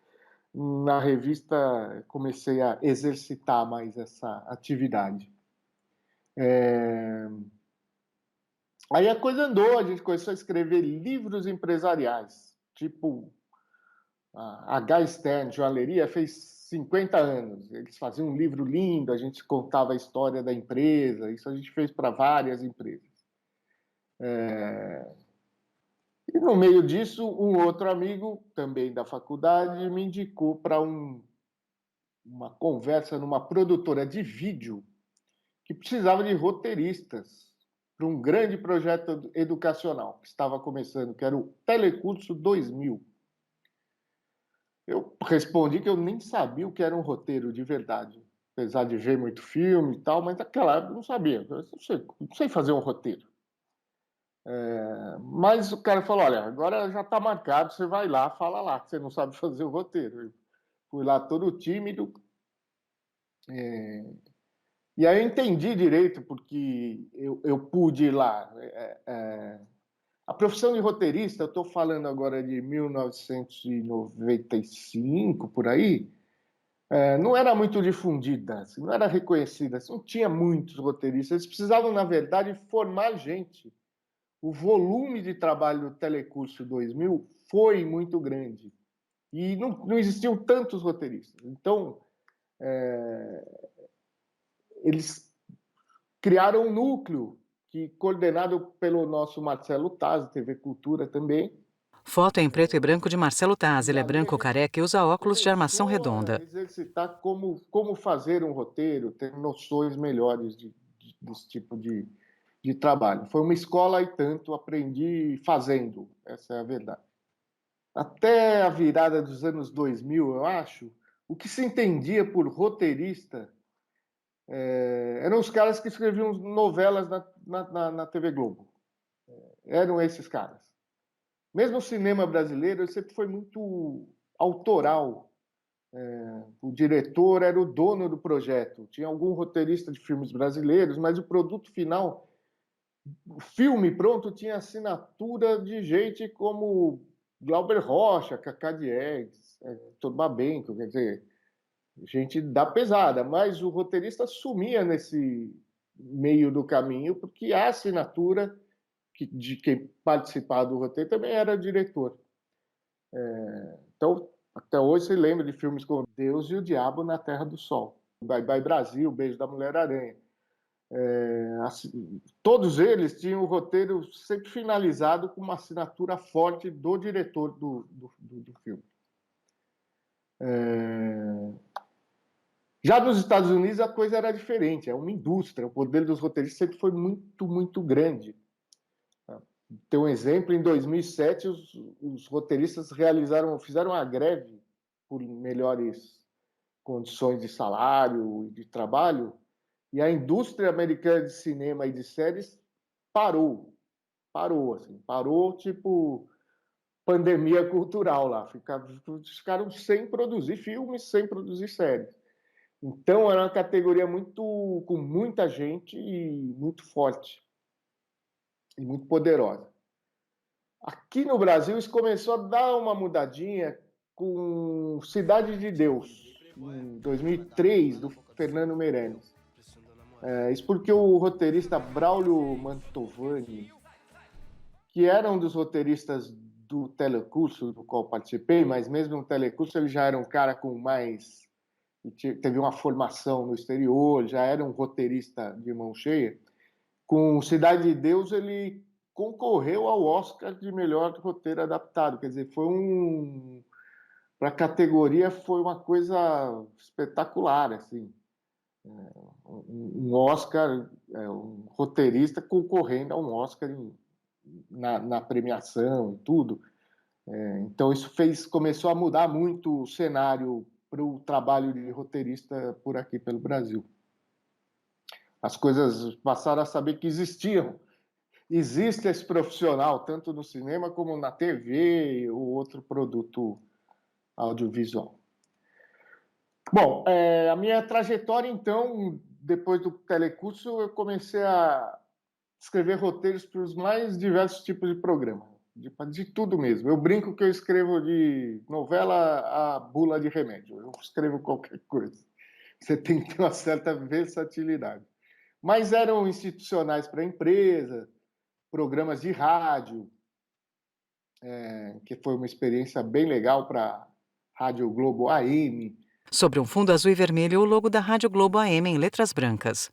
na revista comecei a exercitar mais essa atividade. Aí a coisa andou, a gente começou a escrever livros empresariais, tipo a H. Stern Joalheria fez 50 anos. Eles faziam um livro lindo, a gente contava a história da empresa, isso a gente fez para várias empresas. E no meio disso, um outro amigo, também da faculdade, me indicou para uma conversa numa produtora de vídeo que precisava de roteiristas para um grande projeto educacional que estava começando, que era o Telecurso 2000. Eu respondi que eu nem sabia o que era um roteiro de verdade, apesar de ver muito filme e tal, mas naquela época eu não sabia. Eu não sei fazer um roteiro. Mas o cara falou, olha, agora já está marcado, você vai lá, fala lá, que você não sabe fazer o roteiro. Eu fui lá todo tímido. E aí eu entendi direito, porque eu pude ir lá. A profissão de roteirista, eu estou falando agora de 1995, por aí, não era muito difundida, assim, não era reconhecida, assim, não tinha muitos roteiristas. Eles precisavam, na verdade, formar gente. O volume de trabalho do Telecurso 2000 foi muito grande. E não existiam tantos roteiristas. Então, eles criaram um núcleo coordenado pelo nosso Marcelo Taz, TV Cultura também. Foto em preto e branco de Marcelo Taz. Ele é branco, careca e usa óculos de armação redonda. Exercitar como fazer um roteiro, ter noções melhores desse tipo de trabalho. Foi uma escola e tanto, aprendi fazendo, essa é a verdade. Até a virada dos anos 2000, eu acho, o que se entendia por roteirista eram os caras que escreviam novelas na TV Globo. Eram esses caras. Mesmo o cinema brasileiro sempre foi muito autoral. O diretor era o dono do projeto. Tinha algum roteirista de filmes brasileiros, mas o produto final, o filme pronto, tinha assinatura de gente como Glauber Rocha, Cacá Diegues, Babenco, quer dizer, gente da pesada, mas o roteirista sumia nesse meio do caminho, porque a assinatura de quem participava do roteiro também era diretor. Então, até hoje você lembra de filmes como Deus e o Diabo na Terra do Sol, Bye Bye Brasil, Beijo da Mulher-Aranha. Todos eles tinham o roteiro sempre finalizado com uma assinatura forte do diretor do filme. Já nos Estados Unidos a coisa era diferente, é uma indústria, o poder dos roteiristas sempre foi muito, muito grande. Tem um exemplo, em 2007 os roteiristas fizeram uma greve por melhores condições de salário e de trabalho, e a indústria americana de cinema e de séries parou tipo pandemia cultural lá, ficaram sem produzir filmes, sem produzir séries. Então, era uma categoria com muita gente e muito forte. E muito poderosa. Aqui no Brasil, isso começou a dar uma mudadinha com Cidade de Deus, em 2003, do Fernando Meirelles. Isso porque o roteirista Braulio Mantovani, que era um dos roteiristas do Telecurso, do qual participei, mas mesmo no Telecurso ele já era um cara com mais... teve uma formação no exterior, já era um roteirista de mão cheia. Com Cidade de Deus, ele concorreu ao Oscar de melhor roteiro adaptado. Quer dizer, para a categoria foi uma coisa espetacular, assim. Um Oscar, um roteirista concorrendo a um Oscar na premiação e tudo. Então isso começou a mudar muito o cenário para o trabalho de roteirista por aqui, pelo Brasil. As coisas passaram a saber que existiam. Existe esse profissional, tanto no cinema como na TV ou outro produto audiovisual. Bom, a minha trajetória, então, depois do telecurso, eu comecei a escrever roteiros para os mais diversos tipos de programa, de tudo mesmo. Eu brinco que eu escrevo de novela a bula de remédio, eu escrevo qualquer coisa. Você tem que ter uma certa versatilidade. Mas eram institucionais para a empresa, programas de rádio, que foi uma experiência bem legal para a Rádio Globo AM. Sobre um fundo azul e vermelho, o logo da Rádio Globo AM em letras brancas.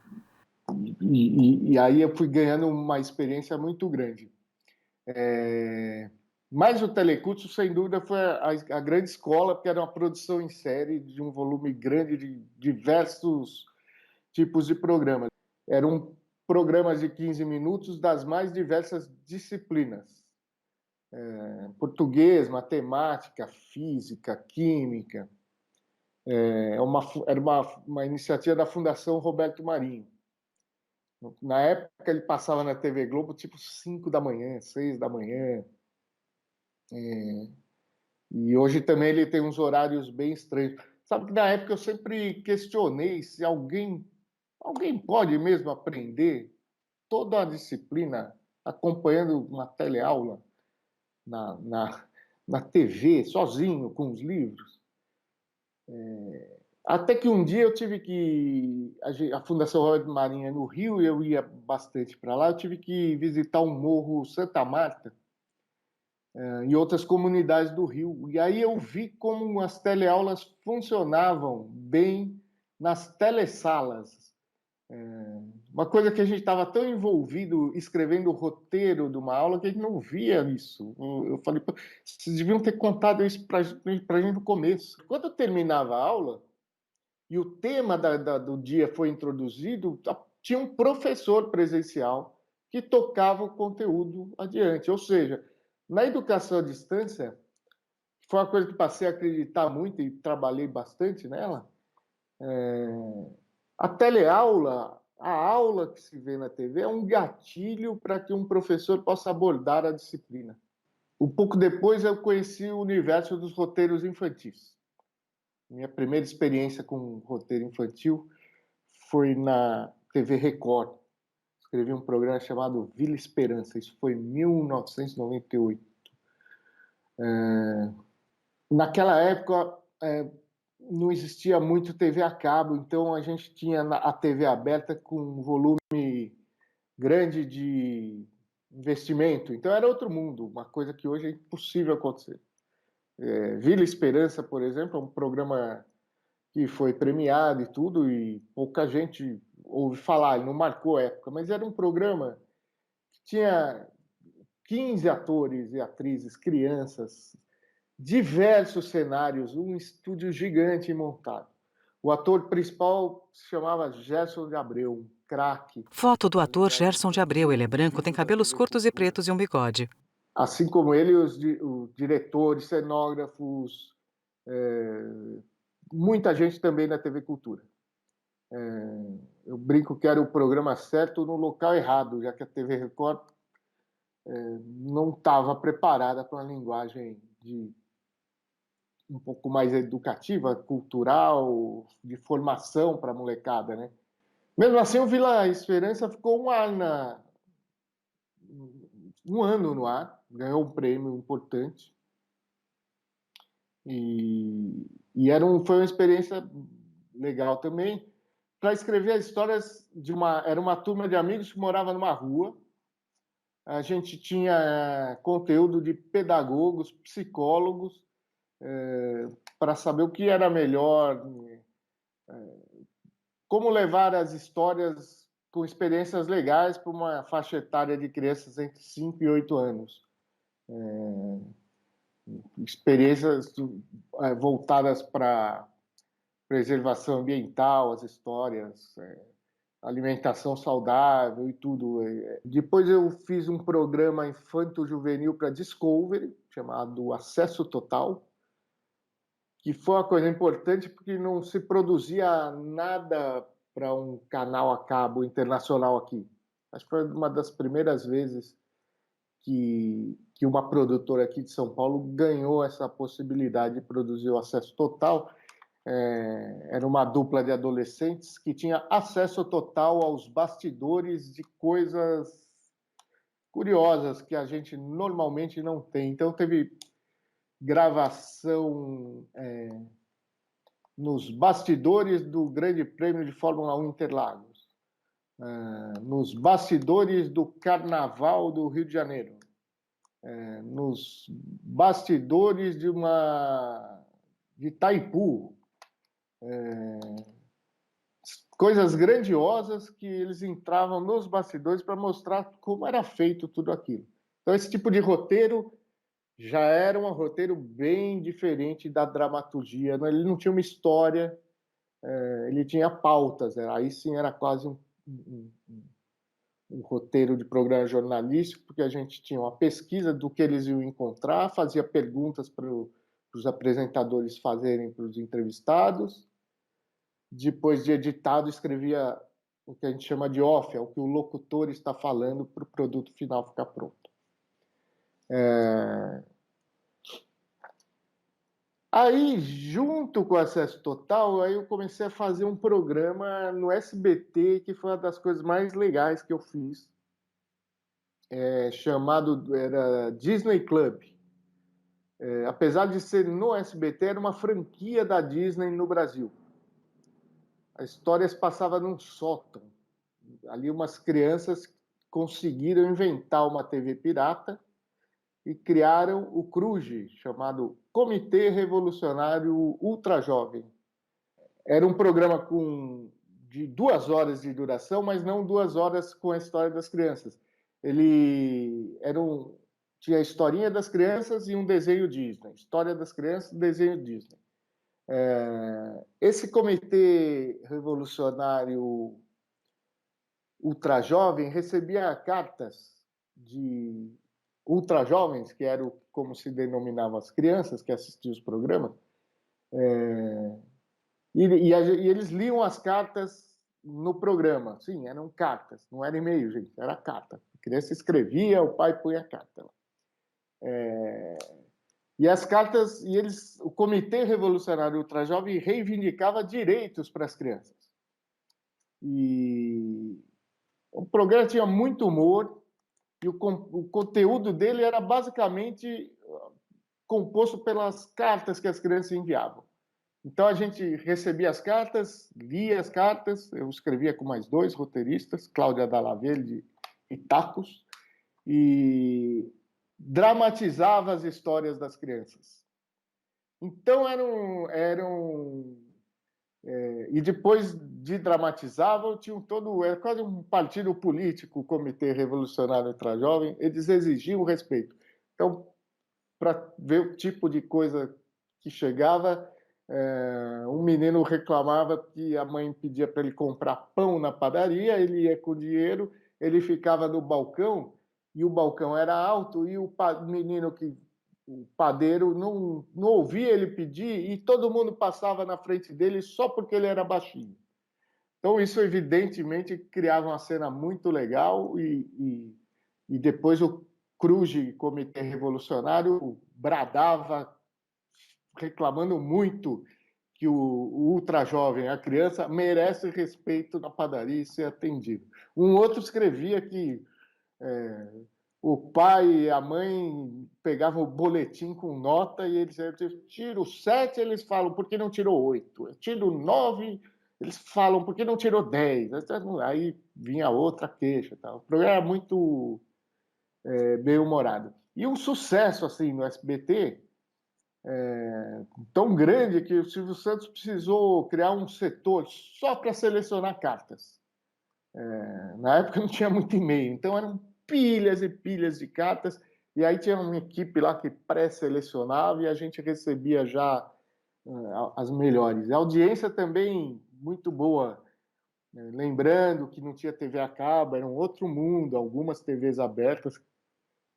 E aí eu fui ganhando uma experiência muito grande. Mas o telecurso, sem dúvida, foi a grande escola, porque era uma produção em série de um volume grande de diversos tipos de programas. Eram programas de 15 minutos das mais diversas disciplinas. Português, matemática, física, química. Era uma iniciativa da Fundação Roberto Marinho. Na época, ele passava na TV Globo tipo 5 da manhã, 6 da manhã. E hoje também ele tem uns horários bem estranhos. Sabe que na época eu sempre questionei se alguém pode mesmo aprender toda a disciplina acompanhando uma teleaula na TV, sozinho, com os livros. Até que um dia eu tive que... A Fundação Roberto Marinho é no Rio, eu ia bastante para lá, eu tive que visitar o Morro Santa Marta e outras comunidades do Rio. E aí eu vi como as teleaulas funcionavam bem nas telesalas. Uma coisa que a gente estava tão envolvido escrevendo o roteiro de uma aula que a gente não via isso. Eu falei, vocês deviam ter contado isso para a gente no começo. Quando eu terminava a aula e o tema do dia foi introduzido, tinha um professor presencial que tocava o conteúdo adiante. Ou seja, na educação à distância, foi uma coisa que passei a acreditar muito e trabalhei bastante nela, a teleaula, a aula que se vê na TV é um gatilho para que um professor possa abordar a disciplina. Um pouco depois eu conheci o universo dos roteiros infantis. Minha primeira experiência com roteiro infantil foi na TV Record. Escrevi um programa chamado Vila Esperança, isso foi em 1998. Naquela época não existia muito TV a cabo, então a gente tinha a TV aberta com um volume grande de investimento. Então era outro mundo, uma coisa que hoje é impossível acontecer. Vila Esperança, por exemplo, é um programa que foi premiado e tudo, e pouca gente ouve falar, ele não marcou época, mas era um programa que tinha 15 atores e atrizes, crianças, diversos cenários, um estúdio gigante montado. O ator principal se chamava Gerson de Abreu, um craque. Foto do ator Gerson de Abreu. Ele é branco, tem cabelos curtos e pretos e um bigode. Assim como ele, os diretores, cenógrafos, muita gente também na TV Cultura. Eu brinco que era o programa certo no local errado, já que a TV Record não estava preparada para uma linguagem um pouco mais educativa, cultural, de formação para a molecada, né? Mesmo assim, o Vila Esperança ficou um ano no ar, ganhou um prêmio importante. E foi uma experiência legal também, para escrever as histórias era uma turma de amigos que morava numa rua. A gente tinha conteúdo de pedagogos, psicólogos, para saber o que era melhor, como levar as histórias com experiências legais para uma faixa etária de crianças entre 5 e 8 anos. Experiências voltadas para preservação ambiental, as histórias, alimentação saudável e tudo. Depois eu fiz um programa infanto-juvenil para Discovery, chamado Acesso Total, que foi uma coisa importante porque não se produzia nada para um canal a cabo internacional aqui. Acho que foi uma das primeiras vezes que uma produtora aqui de São Paulo ganhou essa possibilidade de produzir o Acesso Total. Era uma dupla de adolescentes que tinha acesso total aos bastidores de coisas curiosas que a gente normalmente não tem. Então, teve gravação nos bastidores do Grande Prêmio de Fórmula 1 Interlagos, nos bastidores do Carnaval do Rio de Janeiro, nos bastidores de Itaipu, coisas grandiosas que eles entravam nos bastidores para mostrar como era feito tudo aquilo. Então, esse tipo de roteiro já era um roteiro bem diferente da dramaturgia. Ele não tinha uma história, ele tinha pautas. Aí sim era quase um roteiro de programa jornalístico, porque a gente tinha uma pesquisa do que eles iam encontrar, fazia perguntas para os apresentadores fazerem para os entrevistados. Depois de editado, escrevia o que a gente chama de off, é o que o locutor está falando para o produto final ficar pronto. Aí, junto com o Acesso Total, aí eu comecei a fazer um programa no SBT, que foi uma das coisas mais legais que eu fiz, era Disney Club. Apesar de ser no SBT, era uma franquia da Disney no Brasil. A história se passava num sótão. Ali umas crianças conseguiram inventar uma TV pirata e criaram o CRUJ, chamado Comitê Revolucionário Ultra Jovem. Era um programa de 2 horas de duração, mas não 2 horas com a história das crianças. Ele tinha a historinha das crianças e um desenho Disney. História das crianças e desenho Disney. Esse Comitê Revolucionário Ultra Jovem recebia cartas de ultra jovens, que eram como se denominavam as crianças que assistiam os programas, e eles liam as cartas no programa. Sim, eram cartas, não era e-mail, gente, era carta. A criança escrevia, o pai punha a carta. E as cartas, o Comitê Revolucionário Ultra Jovem reivindicava direitos para as crianças. E o programa tinha muito humor, e o conteúdo dele era basicamente composto pelas cartas que as crianças enviavam. Então, a gente recebia as cartas, lia as cartas, eu escrevia com mais 2 roteiristas, Cláudia Dallaverde e Tacos, e dramatizava as histórias das crianças. Então, e depois de dramatizava, tinham era quase um partido político, o Comitê Revolucionário Ultra Jovem, eles exigiam respeito. Então, para ver o tipo de coisa que chegava, um menino reclamava que a mãe pedia para ele comprar pão na padaria, ele ia com dinheiro, ele ficava no balcão, e o balcão era alto, e o menino o padeiro não ouvia ele pedir, e todo mundo passava na frente dele só porque ele era baixinho. Então, isso, evidentemente, criava uma cena muito legal, e depois o CRUJ, Comitê Revolucionário, bradava, reclamando muito que o ultra jovem, a criança, merece respeito na padaria e ser atendido. Um outro escrevia que o pai e a mãe pegavam o boletim com nota e eles diziam, tiro 7, eles falam, por que não tirou 8? Tiro 9, eles falam, por que não tirou 10? Aí vinha outra queixa. Tal. O programa era muito bem-humorado. E um sucesso assim no SBT, tão grande que o Silvio Santos precisou criar um setor só para selecionar cartas. Na época não tinha muito e-mail, então eram pilhas e pilhas de cartas, e aí tinha uma equipe lá que pré-selecionava e a gente recebia já as melhores. A audiência também muito boa, lembrando que não tinha TV a cabo, era um outro mundo, algumas TVs abertas,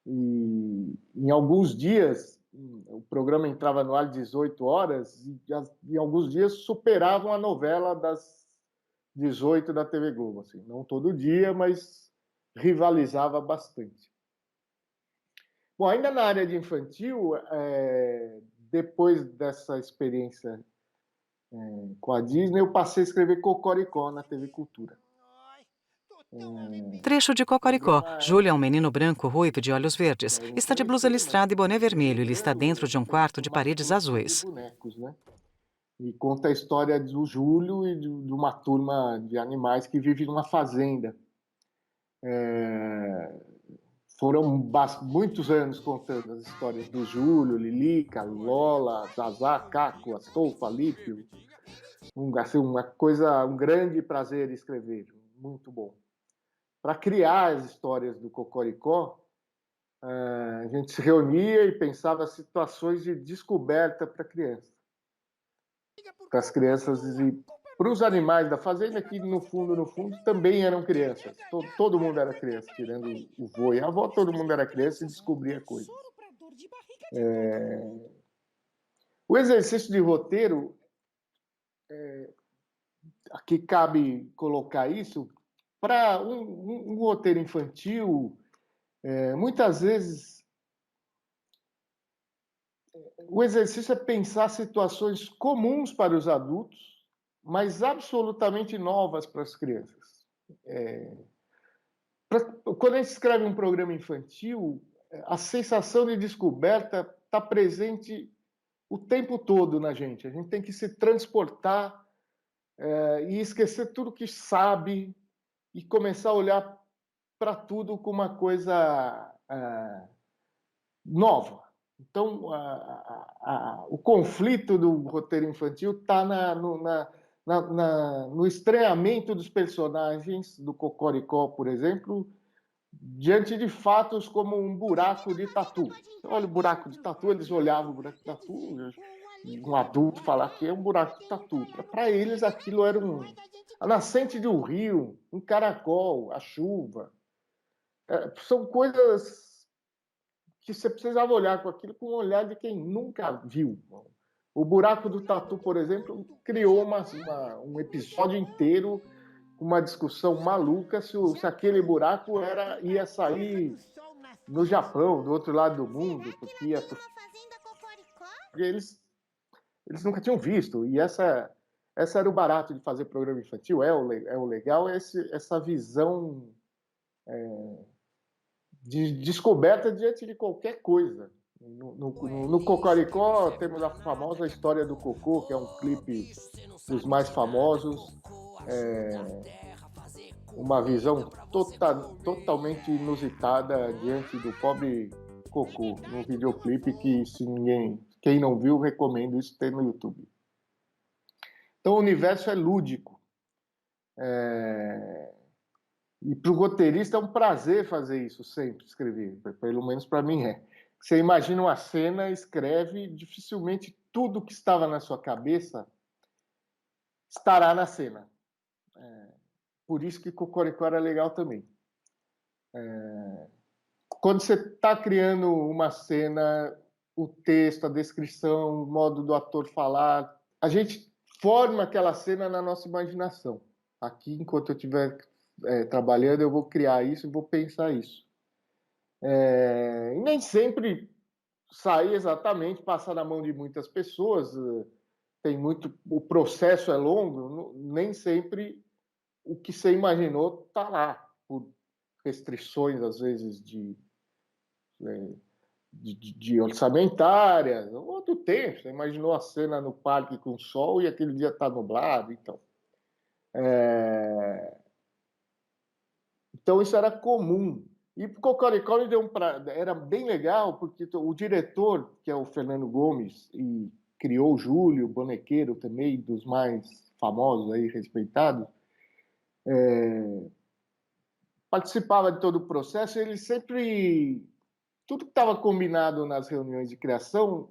e em alguns dias o programa entrava no ar 18 horas e em alguns dias superavam a novela 18 da TV Globo, assim, não todo dia, mas rivalizava bastante. Bom, ainda na área de infantil, depois dessa experiência com a Disney, eu passei a escrever Cocoricó na TV Cultura. Trecho de Cocoricó. Júlio é um menino branco, ruivo, de olhos verdes. Está de blusa listrada e boné vermelho. Ele está dentro de um quarto de paredes azuis. Bonecos, né? E conta a história do Júlio e de uma turma de animais que vive numa fazenda. Foram muitos anos contando as histórias do Júlio, Lilica, Lola, Zazá, Caco, Astolfo, Alípio. Um grande prazer escrever, muito bom. Para criar as histórias do Cocoricó, a gente se reunia e pensava situações de descoberta para criança. Para as crianças e para os animais da fazenda, que no fundo, também eram crianças. Todo mundo era criança, tirando o vô e a avó, todo mundo era criança e descobria coisas. O exercício de roteiro, aqui cabe colocar isso, para um roteiro infantil, muitas vezes o exercício é pensar situações comuns para os adultos, mas absolutamente novas para as crianças. Quando a gente escreve um programa infantil, a sensação de descoberta está presente o tempo todo na gente. A gente tem que se transportar e esquecer tudo que sabe e começar a olhar para tudo com uma coisa nova. Então, o conflito do roteiro infantil está no estranhamento dos personagens do Cocoricó, por exemplo, diante de fatos como um buraco de tatu. Olha o buraco de tatu, eles olhavam o buraco de tatu, um adulto falar que é um buraco de tatu. Para eles, aquilo era a nascente de um rio, um caracol, a chuva. São coisas que você precisava olhar com aquilo com o olhar de quem nunca viu. O buraco do tatu, por exemplo, criou um episódio inteiro com uma discussão maluca se aquele buraco ia sair no Japão, do outro lado do mundo, porque eles nunca tinham visto. E essa era o barato de fazer programa infantil, o legal é essa visão de descoberta diante de qualquer coisa. No Cocoricó temos a famosa história do Cocô, que é um clipe dos mais famosos, uma visão totalmente inusitada diante do pobre Cocô, no videoclipe que quem não viu, recomendo isso ter no YouTube. Então o universo é lúdico. E para o roteirista é um prazer fazer isso sempre, escrever. Pelo menos para mim é. Você imagina uma cena, escreve, dificilmente tudo que estava na sua cabeça estará na cena. Por isso que Cocoricó era legal também. Quando você está criando uma cena, o texto, a descrição, o modo do ator falar, a gente forma aquela cena na nossa imaginação. Aqui, enquanto eu estiver trabalhando, eu vou criar isso e vou pensar isso. E nem sempre sai exatamente, passa na mão de muitas pessoas, o processo é longo, nem sempre o que você imaginou está lá, por restrições, às vezes, de orçamentárias, ou do tempo. Você imaginou a cena no parque com sol e aquele dia está nublado, então. Então, isso era comum. E o Cocoricó era bem legal, porque o diretor, que é o Fernando Gomes, e criou o Júlio, bonequeiro também, dos mais famosos aí, respeitados, participava de todo o processo. Ele sempre... Tudo que estava combinado nas reuniões de criação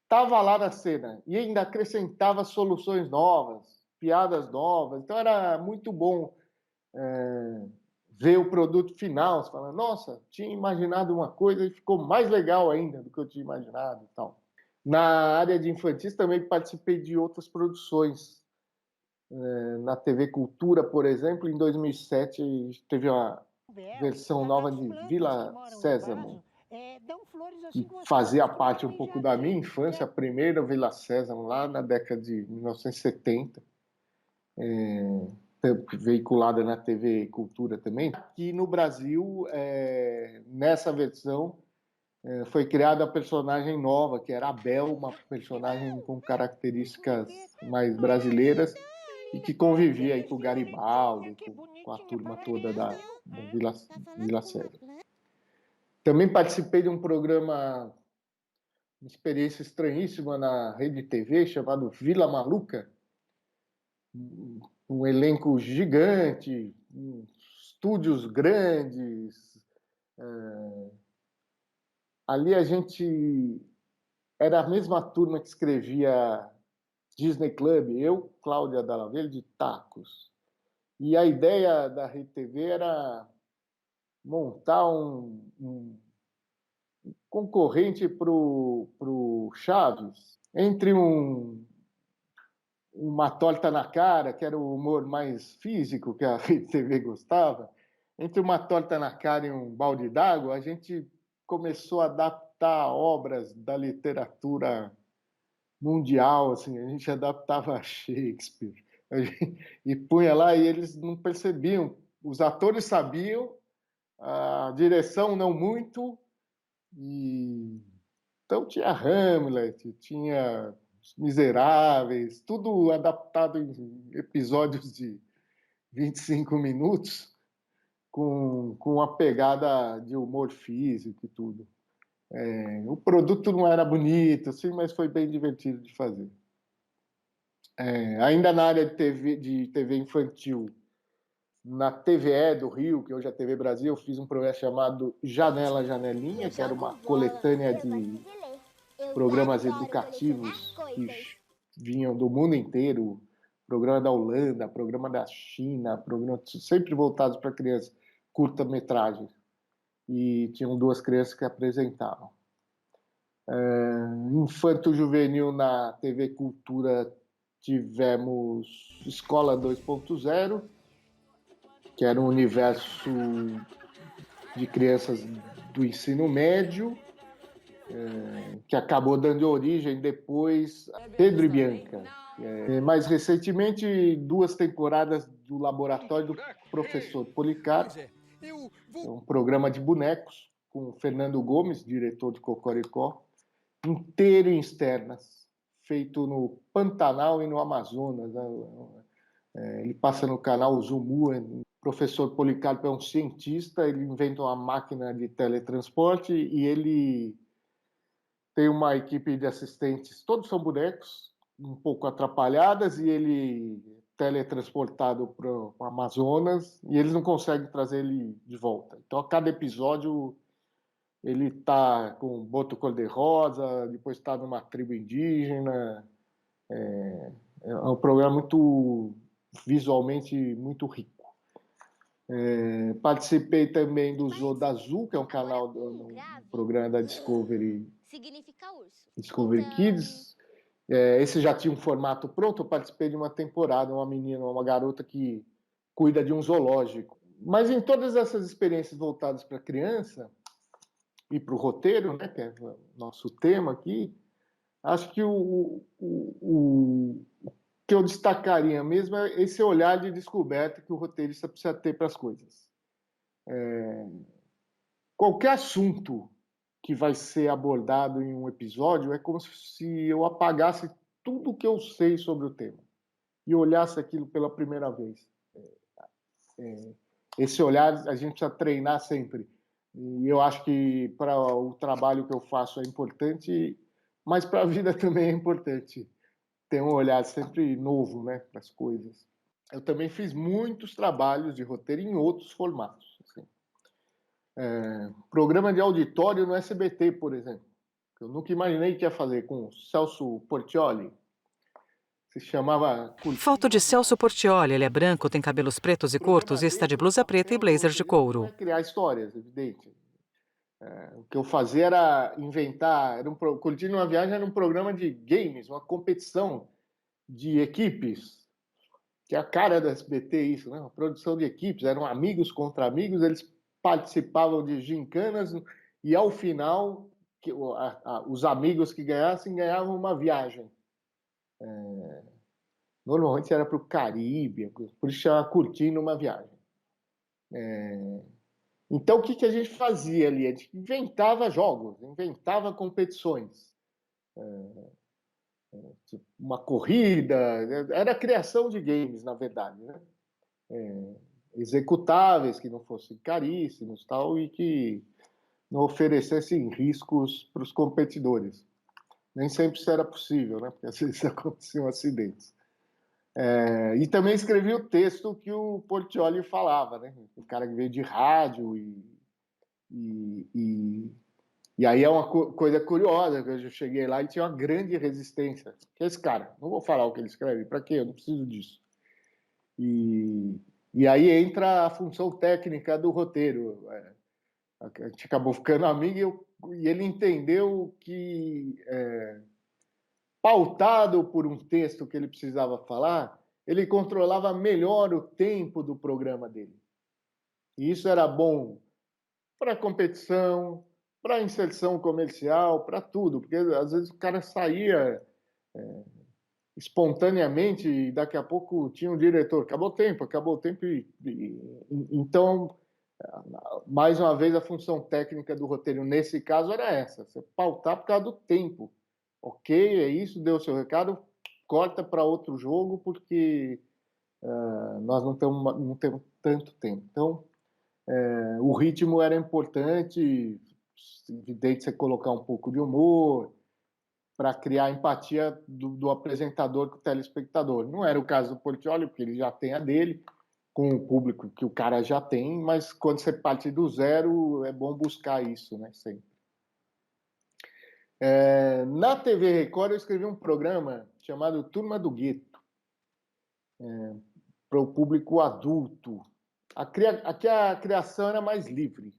estava lá na cena. E ainda acrescentava soluções novas, piadas novas. Então, era muito bom ver o produto final, você fala, nossa, tinha imaginado uma coisa e ficou mais legal ainda do que eu tinha imaginado e tal. Na área de infantis também participei de outras produções. Na TV Cultura, por exemplo, em 2007, a gente teve uma versão nova de Vila Sésamo, que fazia parte um pouco da minha infância, a primeira Vila Sésamo, lá na década de 1970, veiculada na TV Cultura também. Aqui no Brasil, nessa versão, foi criada a personagem nova, que era a Bel, uma personagem com características mais brasileiras e que convivia aí com o Garibaldi, com a turma toda da Vila Sésamo. Também participei de um programa, uma experiência estranhíssima na Rede TV, chamado Vila Maluca, um elenco gigante, estúdios grandes. Ali a gente era a mesma turma que escrevia Disney Club, eu, Cláudia Dalla Verde, de Tacos. E a ideia da Rede TV era montar um concorrente para o Chaves, entre uma torta na cara, que era o humor mais físico que a Rede TV gostava, entre uma torta na cara e um balde d'água, a gente começou a adaptar obras da literatura mundial, assim, a gente adaptava a Shakespeare, e punha lá e eles não percebiam. Os atores sabiam, a direção não muito, então tinha Hamlet, tinha Os Miseráveis, tudo adaptado em episódios de 25 minutos, com uma pegada de humor físico e tudo. O produto não era bonito, assim, mas foi bem divertido de fazer. Ainda na área de TV infantil, na TVE do Rio, que hoje é a TV Brasil, eu fiz um programa chamado Janela Janelinha, que era uma coletânea de programas educativos que vinham do mundo inteiro, programa da Holanda, programa da China, programas sempre voltados para crianças, curta-metragem. E tinham 2 crianças que apresentavam. Infanto-juvenil na TV Cultura tivemos Escola 2.0, que era um universo de crianças do ensino médio, que acabou dando origem depois a Pedro e Bianca. Mais recentemente, 2 temporadas do Laboratório do Professor Policarpo, um programa de bonecos com o Fernando Gomes, diretor de Cocoricó, inteiro em externas, feito no Pantanal e no Amazonas. Ele passa no canal Zumu. O professor Policarpo é um cientista, ele inventa uma máquina de teletransporte e ele tem uma equipe de assistentes, todos são bonecos, um pouco atrapalhadas, e ele teletransportado para o Amazonas, e eles não conseguem trazer ele de volta. Então, a cada episódio, ele está com um boto cor-de-rosa, depois está numa tribo indígena. É um programa muito, visualmente, muito rico. Participei também do Zoda Azul, que é um canal, um programa da Discovery Kids. Esse já tinha um formato pronto, eu participei de uma temporada, uma menina, uma garota que cuida de um zoológico. Mas em todas essas experiências voltadas para a criança e para o roteiro, né, que é o nosso tema aqui, acho que o que eu destacaria mesmo é esse olhar de descoberta que o roteirista precisa ter para as coisas. Qualquer assunto que vai ser abordado em um episódio é como se eu apagasse tudo que eu sei sobre o tema e olhasse aquilo pela primeira vez. Esse olhar a gente precisa treinar sempre. E eu acho que para o trabalho que eu faço é importante, mas para a vida também é importante ter um olhar sempre novo, né, para as coisas. Eu também fiz muitos trabalhos de roteiro em outros formatos. Assim. Programa de auditório no SBT, por exemplo. Eu nunca imaginei que ia fazer com o Celso Portiolli. Se chamava... Foto de Celso Portiolli. Ele é branco, tem cabelos pretos e curtos e está de blusa preta e blazer de couro. Criar histórias, evidente. O que eu fazia era inventar... Curtindo uma Viagem era um programa de games, uma competição de equipes tinha a cara do SBT isso, né? Uma produção de equipes, eram amigos contra amigos, eles participavam de gincanas e ao final os amigos que ganhassem ganhavam uma viagem. Normalmente era para o Caribe, por isso chama curtindo uma viagem. Então o que a gente fazia ali? A gente inventava jogos, inventava competições. Uma corrida, era a criação de games, na verdade, né? Executáveis que não fossem caríssimos tal, e que não oferecessem riscos para os competidores. Nem sempre isso era possível, né? Porque às vezes aconteciam acidentes. E também escrevi o texto que o Portiolli falava, né? O cara que veio de rádio e aí é uma coisa curiosa, que eu cheguei lá e tinha uma grande resistência. Que é esse cara? Não vou falar o que ele escreve, para quê? Eu não preciso disso. E aí entra a função técnica do roteiro. A gente acabou ficando amigo e ele entendeu que, pautado por um texto que ele precisava falar, ele controlava melhor o tempo do programa dele. E isso era bom para competição, para inserção comercial, para tudo, porque às vezes o cara saía espontaneamente e daqui a pouco tinha um diretor, acabou o tempo, então, mais uma vez, a função técnica do roteiro nesse caso era essa, você pautar por causa do tempo. Ok, é isso, deu o seu recado, corta para outro jogo, porque nós não temos tanto tempo. Então, o ritmo era importante, evidente você colocar um pouco de humor, para criar empatia do apresentador com o telespectador. Não era o caso do Portiolli, porque ele já tem a dele, com o público que o cara já tem, mas quando você parte do zero, é bom buscar isso, né, sempre. Na TV Record, eu escrevi um programa chamado Turma do Gueto, para o público adulto. Aqui a criação era mais livre.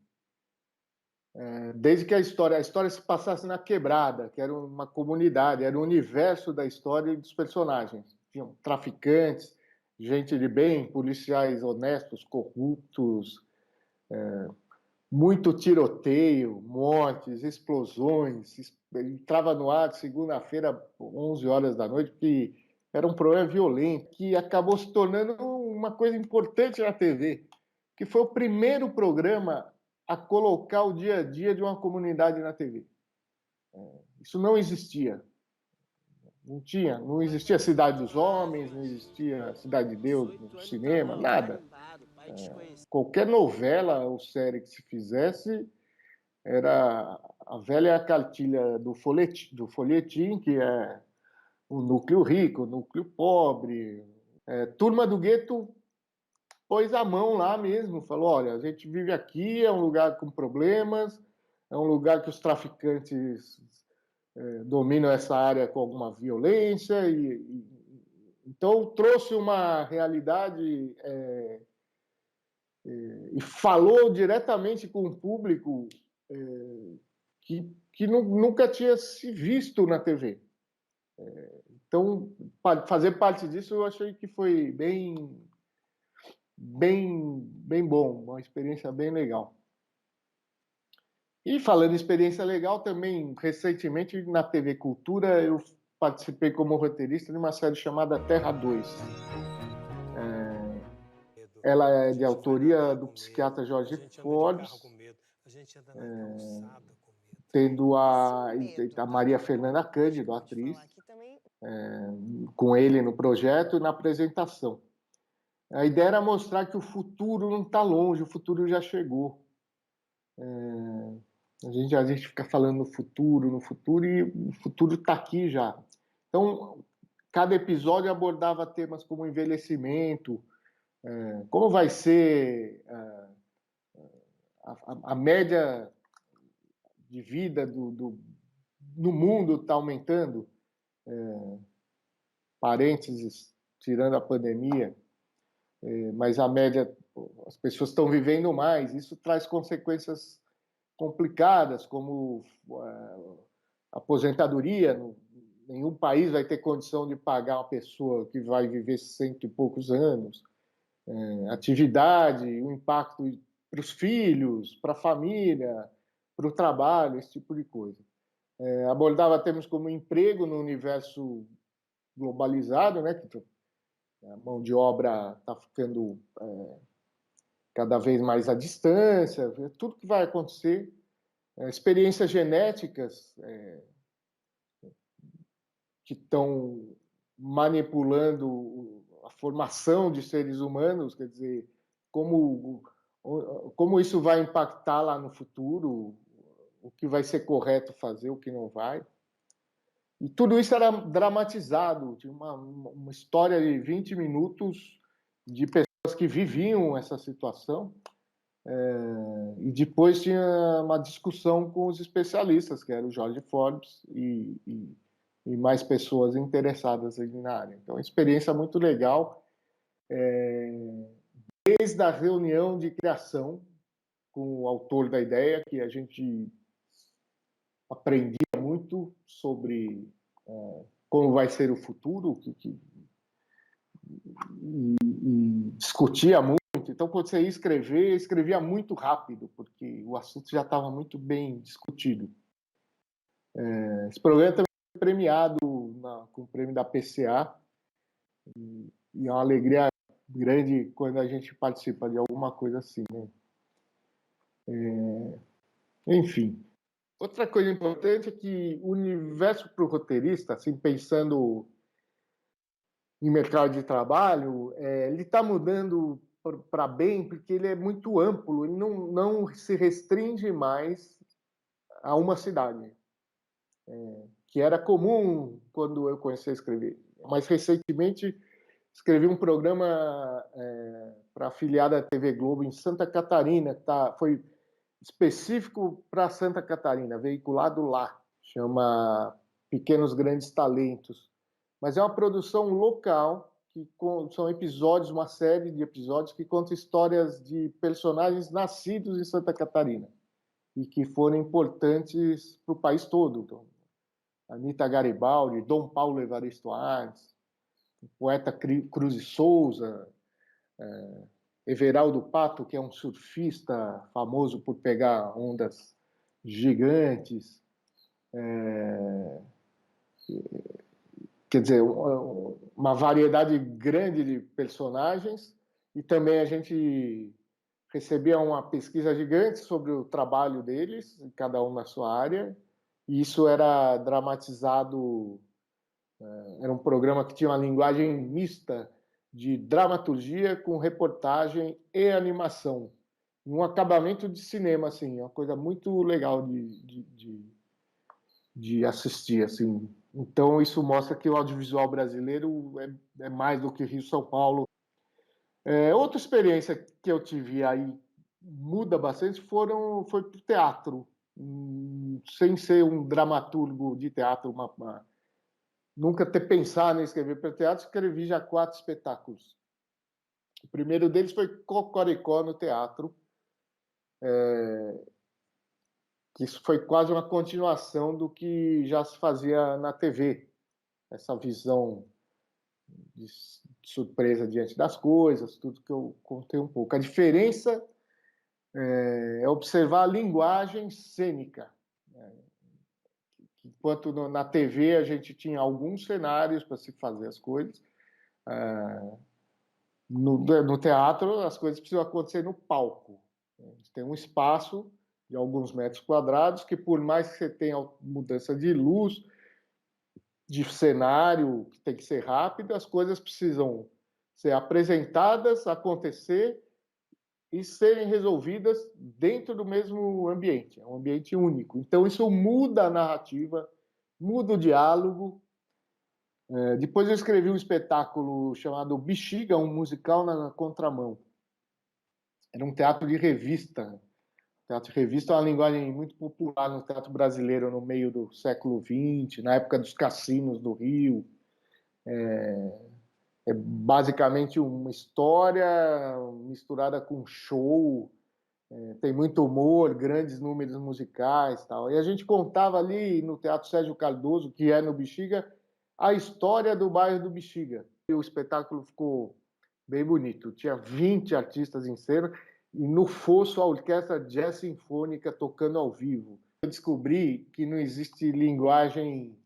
Desde que a história se passasse na Quebrada, que era uma comunidade, era o universo da história e dos personagens. Tinham traficantes, gente de bem, policiais honestos, corruptos, muito tiroteio, mortes, explosões. Entrava no ar de segunda-feira, 11 horas da noite, porque era um programa violento, que acabou se tornando uma coisa importante na TV, que foi o primeiro programa a colocar o dia a dia de uma comunidade na TV. Isso não existia. Não existia Cidade dos Homens, não existia Cidade de Deus no cinema, nada. Qualquer novela ou série que se fizesse era a velha cartilha do folhetim, que é o núcleo rico, o núcleo pobre. Turma do Gueto pôs a mão lá mesmo, falou, olha, a gente vive aqui, é um lugar com problemas, é um lugar que os traficantes dominam essa área com alguma violência, então trouxe uma realidade e falou diretamente com o público que nunca tinha se visto na TV. Então, fazer parte disso eu achei que foi bem bom, uma experiência bem legal. E falando em experiência legal, também recentemente na TV Cultura eu participei como roteirista de uma série chamada Terra 2. Ela é de autoria do psiquiatra Jorge Forbes, tendo a Maria Fernanda Cândido, a atriz, com ele no projeto e na apresentação. A ideia era mostrar que o futuro não está longe, o futuro já chegou. A gente fica falando no futuro, e o futuro está aqui já. Então, cada episódio abordava temas como envelhecimento, como vai ser a média de vida no mundo está aumentando, parênteses, tirando a pandemia, mas a média, as pessoas estão vivendo mais, isso traz consequências complicadas, como aposentadoria nenhum país vai ter condição de pagar uma pessoa que vai viver 100 e poucos anos. Atividade, o impacto para os filhos, para a família, para o trabalho, esse tipo de coisa. Abordava temas como emprego no universo globalizado, né, que a mão de obra está ficando cada vez mais à distância, tudo que vai acontecer, experiências genéticas que estão manipulando a formação de seres humanos, quer dizer, como isso vai impactar lá no futuro, o que vai ser correto fazer, o que não vai. E tudo isso era dramatizado, tinha uma história de 20 minutos de pessoas que viviam essa situação, e depois tinha uma discussão com os especialistas, que era o Jorge Forbes e mais pessoas interessadas na área. Então, uma experiência muito legal, desde a reunião de criação com o autor da ideia, que a gente aprendia muito sobre como vai ser o futuro, e discutia muito. Então, quando você ia escrever, escrevia muito rápido, porque o assunto já estava muito bem discutido. Esse programa também foi premiado com o prêmio da PCA, e é uma alegria grande quando a gente participa de alguma coisa assim, né? Enfim. Outra coisa importante é que o universo para o roteirista, assim, pensando em mercado de trabalho, ele está mudando para bem, porque ele é muito amplo, ele não se restringe mais a uma cidade, que era comum quando eu comecei a escrever. Mas, recentemente, escrevi um programa para a afiliada da TV Globo em Santa Catarina, que foi específico para Santa Catarina, veiculado lá, chama Pequenos Grandes Talentos. Mas é uma produção local, que são episódios, uma série de episódios que conta histórias de personagens nascidos em Santa Catarina e que foram importantes para o país todo. Então, Anita Garibaldi, Dom Paulo Evaristo Arnes, o poeta Cruz de Souza, Everaldo Pato, que é um surfista famoso por pegar ondas gigantes. Quer dizer, uma variedade grande de personagens, e também a gente recebia uma pesquisa gigante sobre o trabalho deles, cada um na sua área, e isso era dramatizado, era um programa que tinha uma linguagem mista de dramaturgia com reportagem e animação, um acabamento de cinema, assim, uma coisa muito legal de assistir, assim. Então, isso mostra que o audiovisual brasileiro é mais do que Rio-São Paulo. Outra experiência que eu tive aí, muda bastante, foi para o teatro. Sem ser um dramaturgo de teatro, nunca ter pensado em escrever para teatro, escrevi já 4 espetáculos. O primeiro deles foi Cocoricó no teatro, que isso foi quase uma continuação do que já se fazia na TV, essa visão de surpresa diante das coisas, tudo que eu contei um pouco. A diferença é observar a linguagem cênica. Enquanto na TV a gente tinha alguns cenários para se fazer as coisas, no teatro as coisas precisam acontecer no palco. Tem um espaço de alguns metros quadrados que, por mais que você tenha mudança de luz, de cenário, que tem que ser rápido, as coisas precisam ser apresentadas, acontecer e serem resolvidas dentro do mesmo ambiente. É um ambiente único. Então, isso muda a narrativa, muda o diálogo. Depois eu escrevi um espetáculo chamado Bexiga, um musical na contramão. Era um teatro de revista. Teatro de revista é uma linguagem muito popular no teatro brasileiro no meio do século XX, na época dos cassinos do Rio. É basicamente uma história misturada com show, tem muito humor, grandes números musicais, tal. E a gente contava ali no Teatro Sérgio Cardoso, que é no Bexiga, a história do bairro do Bexiga. E o espetáculo ficou bem bonito. Tinha 20 artistas em cena e no fosso a orquestra jazz sinfônica tocando ao vivo. Eu descobri que não existe linguagem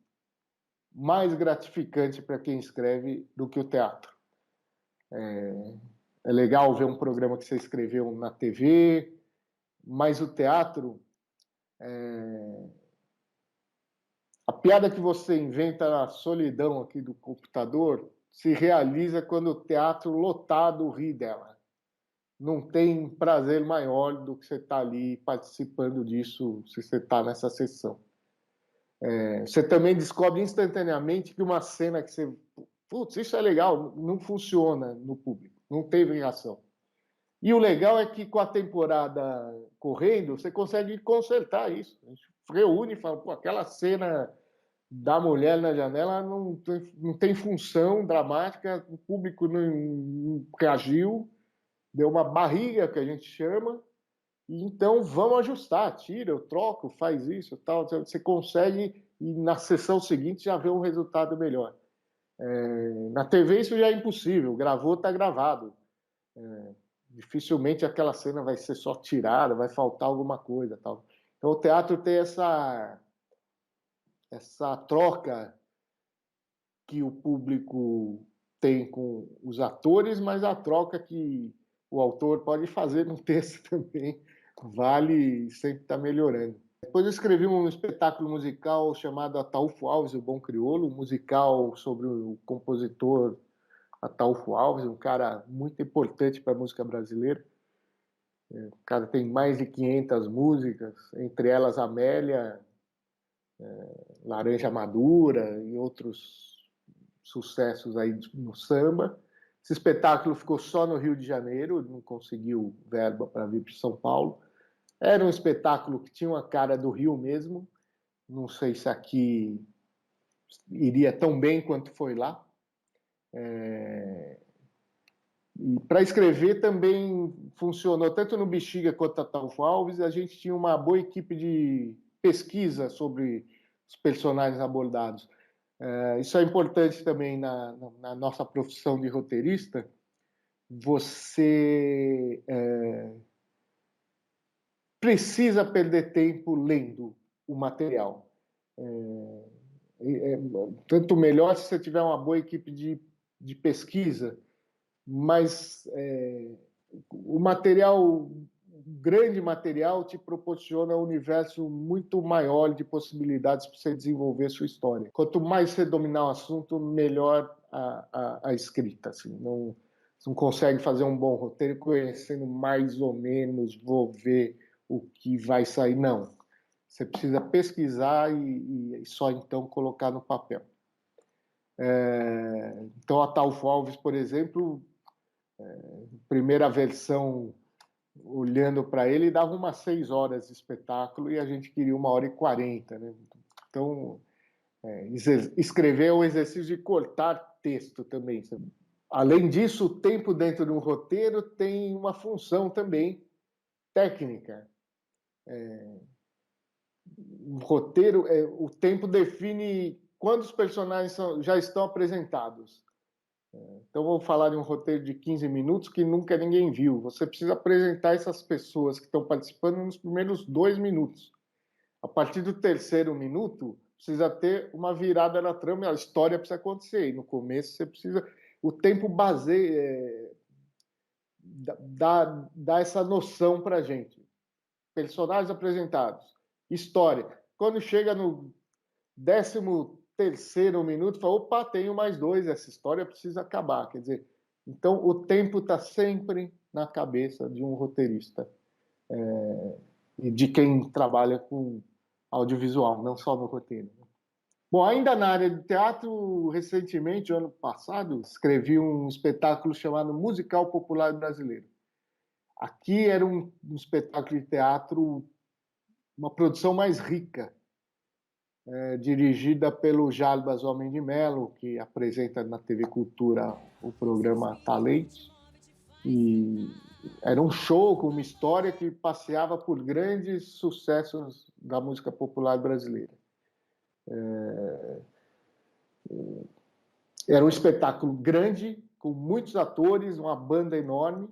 mais gratificante para quem escreve do que o teatro. É legal ver um programa que você escreveu na TV, mas o teatro, a piada que você inventa na solidão aqui do computador se realiza quando o teatro lotado ri dela. Não tem prazer maior do que você estar ali participando disso, se você está nessa sessão. Você também descobre instantaneamente que uma cena que você... Putz, isso é legal, não funciona no público, não teve reação. E o legal é que com a temporada correndo, você consegue consertar isso. A gente reúne e fala, pô, aquela cena da mulher na janela não tem função dramática, o público não reagiu, deu uma barriga, que a gente chama, e então vamos ajustar, tira, eu troco, faz isso, tal. Você consegue, e na sessão seguinte já vê um resultado melhor. Na TV isso já é impossível, gravou, está gravado. Dificilmente aquela cena vai ser só tirada, vai faltar alguma coisa, tal. Então o teatro tem essa troca que o público tem com os atores, mas a troca que o autor pode fazer no texto também vale, sempre está melhorando. Depois eu escrevi um espetáculo musical chamado Ataúfo Alves, o Bom Crioulo, um musical sobre o compositor Ataúfo Alves, um cara muito importante para a música brasileira. O cara tem mais de 500 músicas, entre elas Amélia, Laranja Madura e outros sucessos aí no samba. Esse espetáculo ficou só no Rio de Janeiro, não conseguiu verba para vir para São Paulo. Era um espetáculo que tinha uma cara do Rio mesmo. Não sei se aqui iria tão bem quanto foi lá. E para escrever também funcionou, tanto no Bexiga quanto no Ataúfo Alves. A gente tinha uma boa equipe de pesquisa sobre os personagens abordados. Isso é importante também na nossa profissão de roteirista. Você precisa perder tempo lendo o material. Tanto melhor se você tiver uma boa equipe de pesquisa, mas o grande material te proporciona um universo muito maior de possibilidades para você desenvolver sua história. Quanto mais você dominar o assunto, melhor a escrita. Assim. Não consegue fazer um bom roteiro conhecendo mais ou menos, vou ver o que vai sair. Não. Você precisa pesquisar e só então colocar no papel. Então, Ataúfo Alves, por exemplo, primeira versão, olhando para ele, dava umas 6 horas de espetáculo e a gente queria 1h40, né? Então, escrever é um exercício de cortar texto também. Sabe? Além disso, o tempo dentro de um roteiro tem uma função também técnica. O roteiro, o tempo define quando os personagens já estão apresentados. Então, vou falar de um roteiro de 15 minutos que nunca ninguém viu. Você precisa apresentar essas pessoas que estão participando nos primeiros 2 minutos. A partir do 3º minuto, precisa ter uma virada na trama e a história precisa acontecer. E no começo, você precisa... O tempo baseia... dá essa noção para a gente. Personagens apresentados. História. Quando chega no 13º minuto, fala, opa, tenho mais 2, essa história precisa acabar. Quer dizer, então o tempo está sempre na cabeça de um roteirista e de quem trabalha com audiovisual, não só no roteiro. Bom, ainda na área de teatro, recentemente, ano passado, escrevi um espetáculo chamado Musical Popular Brasileiro. Aqui era um espetáculo de teatro, uma produção mais rica, dirigida pelo Jarbas Homem de Melo, que apresenta na TV Cultura o programa Talentos. E Era um show com uma história que passeava por grandes sucessos da música popular brasileira. Era um espetáculo grande, com muitos atores, uma banda enorme,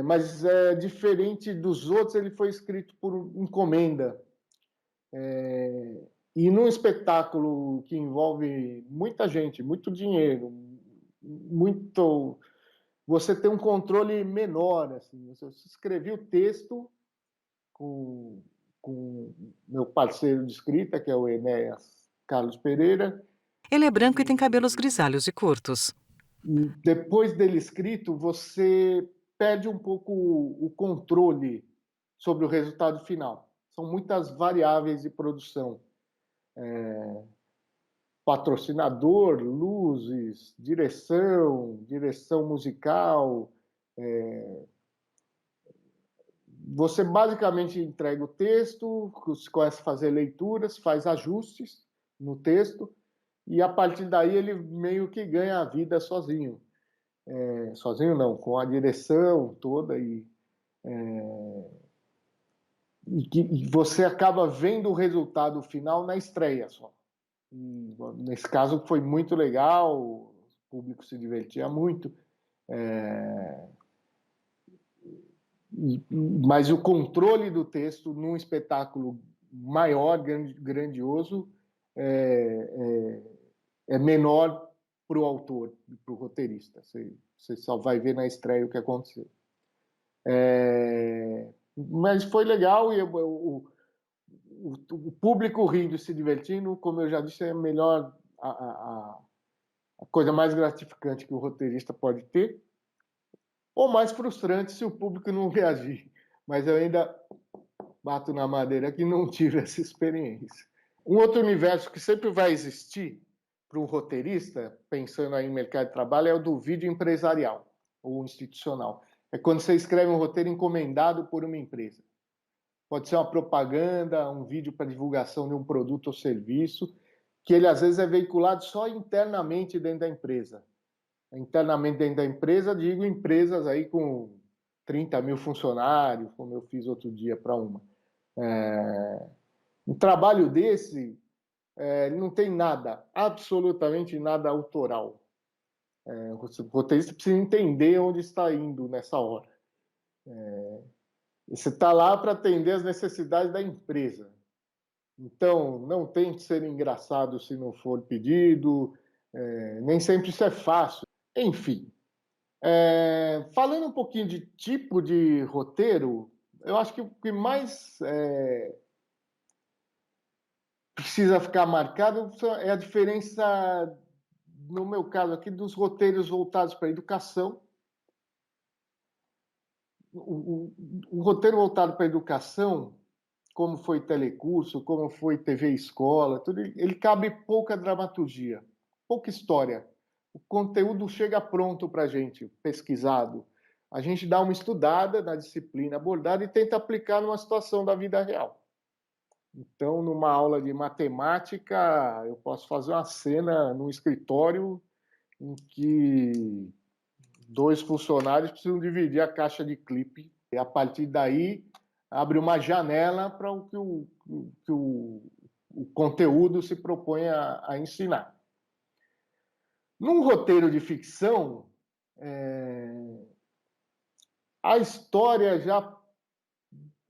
mas diferente dos outros, ele foi escrito por encomenda. E num espetáculo que envolve muita gente, muito dinheiro, muito... Você tem um controle menor. Assim. Eu escrevi o texto com meu parceiro de escrita, que é o Enéas Carlos Pereira. Ele é branco e tem cabelos grisalhos e curtos. E depois dele escrito, você perde um pouco o controle sobre o resultado final. São muitas variáveis de produção. Patrocinador, luzes, direção musical. Você basicamente entrega o texto, começa a fazer leituras, faz ajustes no texto, e a partir daí ele meio que ganha a vida sozinho. Sozinho não, com a direção toda, e você acaba vendo o resultado final na estreia só. E, nesse caso foi muito legal, o público se divertia muito, mas o controle do texto num espetáculo maior, grandioso, é menor para o autor, para o roteirista. Você só vai ver na estreia o que aconteceu. Mas foi legal, e o público rindo e se divertindo, como eu já disse, é a coisa mais gratificante que o roteirista pode ter, ou mais frustrante se o público não reagir. Mas eu ainda bato na madeira que não tive essa experiência. Um outro universo que sempre vai existir para um roteirista, pensando aí em mercado de trabalho, é o do vídeo empresarial ou institucional. É quando você escreve um roteiro encomendado por uma empresa. Pode ser uma propaganda, um vídeo para divulgação de um produto ou serviço, que ele às vezes é veiculado só internamente dentro da empresa. Internamente dentro da empresa, digo empresas aí com 30 mil funcionários, como eu fiz outro dia para uma. Um trabalho desse, ele não tem nada, absolutamente nada autoral. O roteirista precisa entender onde está indo nessa hora. Você está lá para atender as necessidades da empresa. Então, não tente ser engraçado se não for pedido, nem sempre isso é fácil. Enfim, falando um pouquinho de tipo de roteiro, eu acho que o que mais precisa ficar marcado é a diferença, no meu caso aqui, dos roteiros voltados para a educação. O roteiro voltado para a educação, como foi telecurso, como foi TV Escola, tudo, ele cabe pouca dramaturgia, pouca história. O conteúdo chega pronto para a gente, pesquisado. A gente dá uma estudada na disciplina abordada e tenta aplicar numa situação da vida real. Então, numa aula de matemática, eu posso fazer uma cena num escritório em que 2 funcionários precisam dividir a caixa de clipe. E, a partir daí, abre uma janela para o que o conteúdo se propõe a ensinar. Num roteiro de ficção, a história já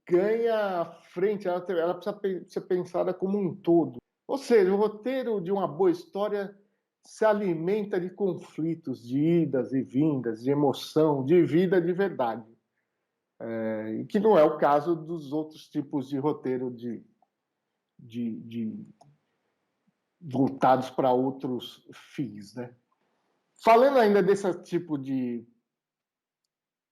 ganha a frente, ela precisa ser pensada como um todo. Ou seja, o roteiro de uma boa história se alimenta de conflitos, de idas e vindas, de emoção, de vida de verdade. E que não é o caso dos outros tipos de roteiro voltados para outros fins, né? Falando ainda desse tipo de,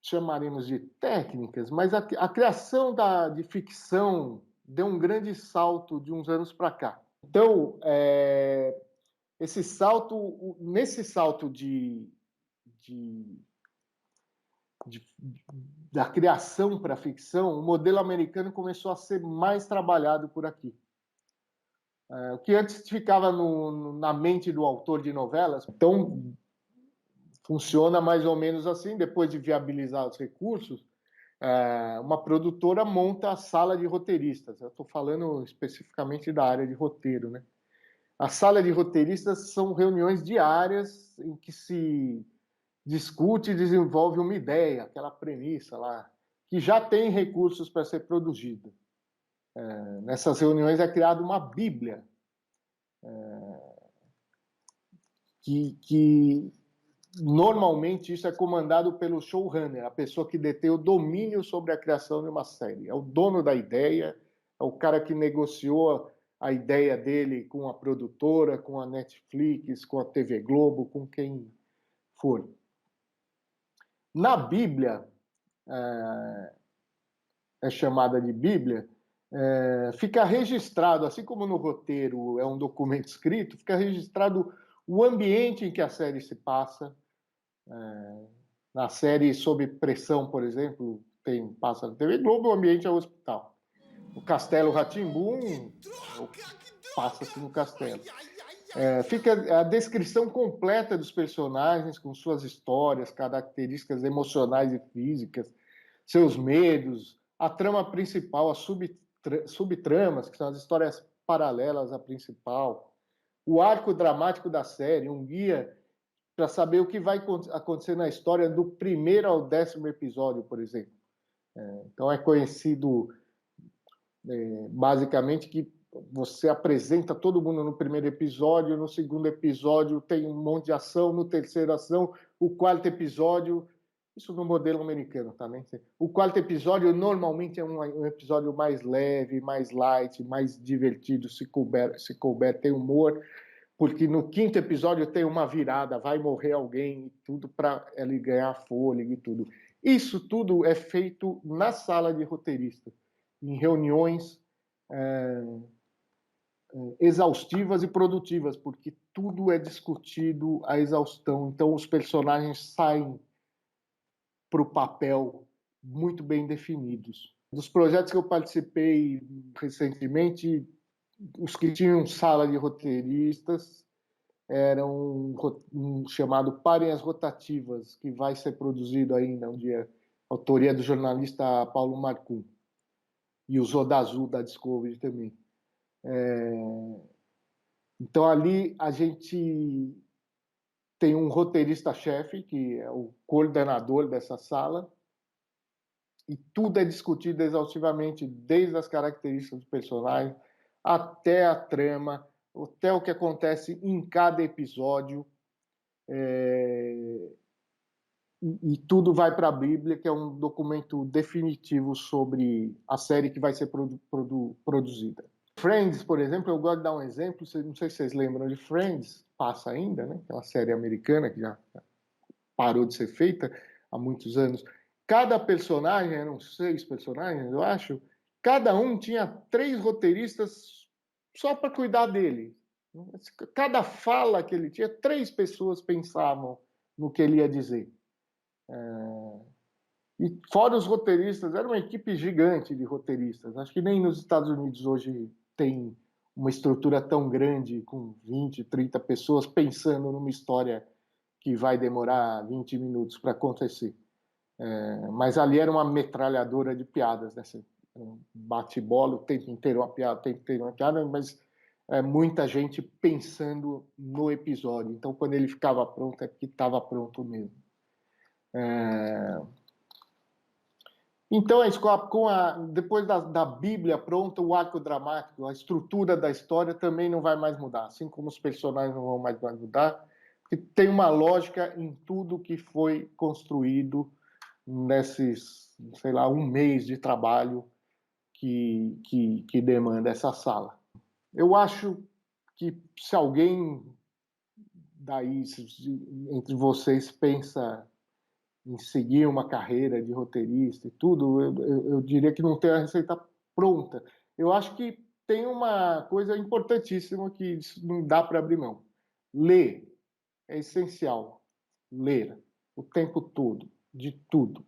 chamaremos de técnicas, mas a criação de ficção deu um grande salto de uns anos para cá. Então, nesse salto da criação para a ficção, o modelo americano começou a ser mais trabalhado por aqui. O que antes ficava na mente do autor de novelas, então Funciona mais ou menos assim, depois de viabilizar os recursos, uma produtora monta a sala de roteiristas. Eu estou falando especificamente da área de roteiro, né? A sala de roteiristas são reuniões diárias em que se discute e desenvolve uma ideia, aquela premissa lá, que já tem recursos para ser produzida. Nessas reuniões é criada uma bíblia, que normalmente isso é comandado pelo showrunner, a pessoa que detém o domínio sobre a criação de uma série. É o dono da ideia, é o cara que negociou a ideia dele com a produtora, com a Netflix, com a TV Globo, com quem for. Na Bíblia, é chamada de Bíblia, fica registrado, assim como no roteiro é um documento escrito, fica registrado o ambiente em que a série se passa. Na série Sob Pressão, por exemplo, passa na TV Globo, o ambiente é o hospital. O Castelo Rá-Tim-Bum passa-se no castelo. Fica a descrição completa dos personagens, com suas histórias, características emocionais e físicas, seus medos, a trama principal, as subtramas, que são as histórias paralelas à principal, o arco dramático da série, um guia para saber o que vai acontecer na história do 1º ao 10º episódio, por exemplo. Então é conhecido basicamente que você apresenta todo mundo no 1º episódio, no 2º episódio tem um monte de ação, no 3º ação, o 4º episódio, isso no modelo americano também. O 4º episódio normalmente é um episódio mais leve, mais light, mais divertido, se couber tem humor, porque no 5º episódio tem uma virada, vai morrer alguém e tudo para ele ganhar fôlego e tudo. Isso tudo é feito na sala de roteirista, em reuniões exaustivas e produtivas, porque tudo é discutido à exaustão. Então os personagens saem para o papel muito bem definidos. Dos projetos que eu participei recentemente, os que tinham sala de roteiristas eram um chamado Parem as Rotativas, que vai ser produzido ainda um dia, autoria do jornalista Paulo Marcum, e o Zoda Azul da Discovery também. Então ali a gente tem um roteirista-chefe, que é o coordenador dessa sala, e tudo é discutido exaustivamente, desde as características do personagem até a trama, até o que acontece em cada episódio. E tudo vai para a Bíblia, que é um documento definitivo sobre a série que vai ser produzida. Friends, por exemplo, eu gosto de dar um exemplo, não sei se vocês lembram de Friends, passa ainda, né? Aquela série americana que já parou de ser feita há muitos anos. Cada personagem, eram 6 personagens, eu acho, cada um tinha 3 roteiristas só para cuidar dele. Cada fala que ele tinha, 3 pessoas pensavam no que ele ia dizer. E fora os roteiristas, era uma equipe gigante de roteiristas. Acho que nem nos Estados Unidos hoje tem uma estrutura tão grande, com 20, 30 pessoas pensando numa história que vai demorar 20 minutos para acontecer. Mas ali era uma metralhadora de piadas, né? Bate-bola, o tempo inteiro uma piada, mas muita gente pensando no episódio. Então, quando ele ficava pronto, é porque estava pronto mesmo. Então, a escola, depois da Bíblia pronta, o arco dramático, a estrutura da história também não vai mais mudar, assim como os personagens não vão mais mudar, porque tem uma lógica em tudo que foi construído nesses, sei lá, um mês de trabalho que demanda essa sala. Eu acho que se alguém daí, entre vocês, pensa em seguir uma carreira de roteirista e tudo, eu diria que não tem a receita pronta. Eu acho que tem uma coisa importantíssima que não dá para abrir mão. Ler é essencial. Ler o tempo todo, de tudo.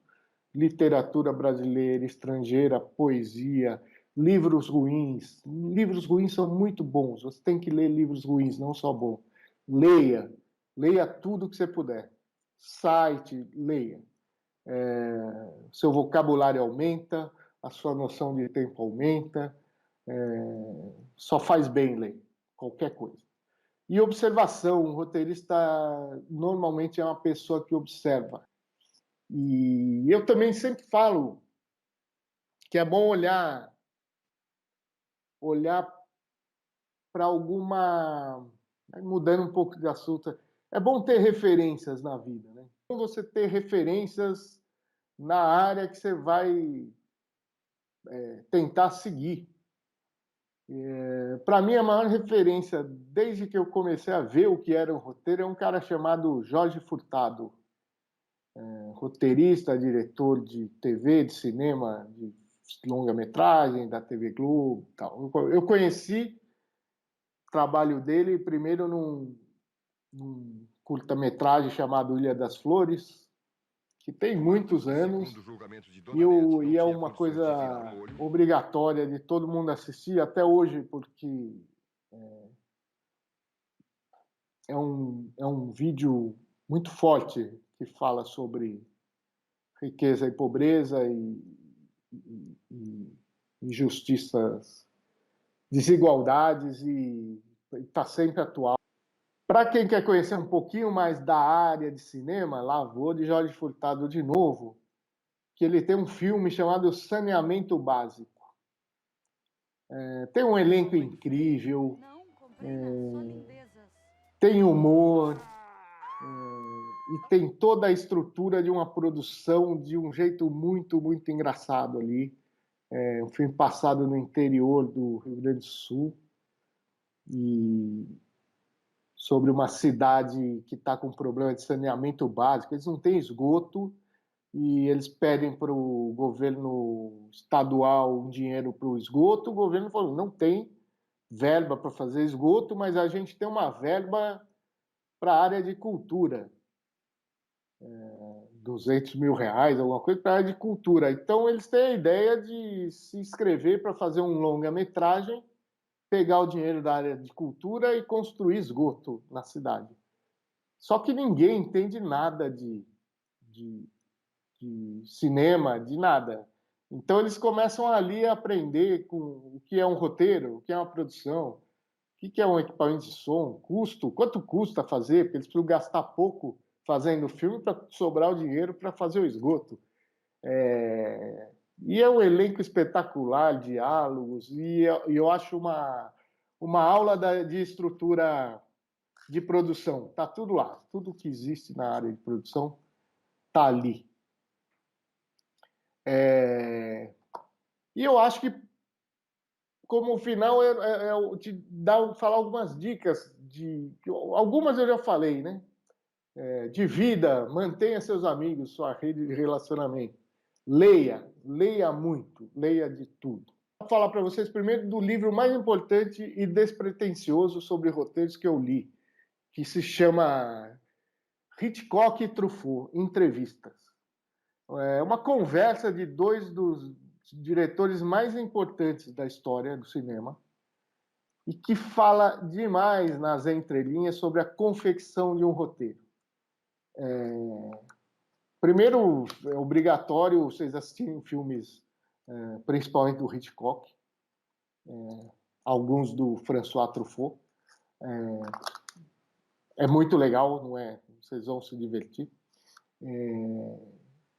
Literatura brasileira, estrangeira, poesia, livros ruins. Livros ruins são muito bons. Você tem que ler livros ruins, não só bons. Leia tudo que você puder. site, leia. Seu vocabulário aumenta, a sua noção de tempo aumenta, só faz bem ler qualquer coisa. E observação, o roteirista normalmente é uma pessoa que observa. E eu também sempre falo que é bom olhar para alguma... Mudando um pouco de assunto, é bom ter referências na vida, né? Então, você ter referências na área que você vai tentar seguir. Para mim, a maior referência, desde que eu comecei a ver o que era o roteiro, é um cara chamado Jorge Furtado. Roteirista, diretor de TV, de cinema, de longa-metragem, da TV Globo e tal. Eu conheci o trabalho dele primeiro num curta-metragem chamado Ilha das Flores, que tem muitos anos, e é uma coisa obrigatória de todo mundo assistir até hoje, porque é um vídeo muito forte que fala sobre riqueza e pobreza e injustiças, desigualdades, e está sempre atual. Para quem quer conhecer um pouquinho mais da área de cinema, lá vou de Jorge Furtado de novo, que ele tem um filme chamado Saneamento Básico. Tem um elenco incrível, tem humor, e tem toda a estrutura de uma produção de um jeito muito, muito engraçado ali. É um filme passado no interior do Rio Grande do Sul, e sobre uma cidade que está com problema de saneamento básico. Eles não têm esgoto e eles pedem para o governo estadual um dinheiro para o esgoto. O governo falou, não tem verba para fazer esgoto, mas a gente tem uma verba para a área de cultura. 200 mil reais, alguma coisa, para a área de cultura. Então, eles têm a ideia de se inscrever para fazer um longa-metragem, pegar o dinheiro da área de cultura e construir esgoto na cidade. Só que ninguém entende nada de cinema, de nada. Então, eles começam ali a aprender com o que é um roteiro, o que é uma produção, o que é um equipamento de som, custo, quanto custa fazer, porque eles precisam gastar pouco fazendo filme para sobrar o dinheiro para fazer o esgoto. E é um elenco espetacular, diálogos, e eu acho uma aula de estrutura de produção. Está tudo lá, tudo que existe na área de produção está ali. E eu acho que, como final, falar algumas dicas, algumas eu já falei, né? De vida, mantenha seus amigos, sua rede de relacionamento. Leia muito, leia de tudo. Vou falar para vocês primeiro do livro mais importante e despretensioso sobre roteiros que eu li, que se chama Hitchcock e Truffaut, Entrevistas. É uma conversa de dois dos diretores mais importantes da história do cinema e que fala demais nas entrelinhas sobre a confecção de um roteiro. Primeiro, é obrigatório vocês assistirem filmes, principalmente do Hitchcock, alguns do François Truffaut. É muito legal, não é? Vocês vão se divertir.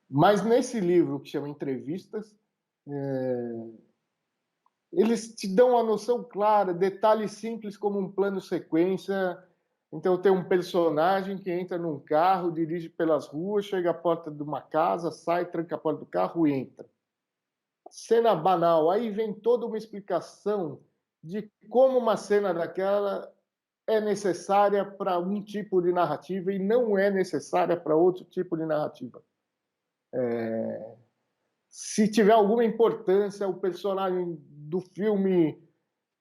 Mas nesse livro, que chama Entrevistas, eles te dão uma noção clara, detalhes simples como um plano sequência. Então, tem um personagem que entra num carro, dirige pelas ruas, chega à porta de uma casa, sai, tranca a porta do carro e entra. Cena banal. Aí vem toda uma explicação de como uma cena daquela é necessária para um tipo de narrativa e não é necessária para outro tipo de narrativa. Se tiver alguma importância, o personagem do filme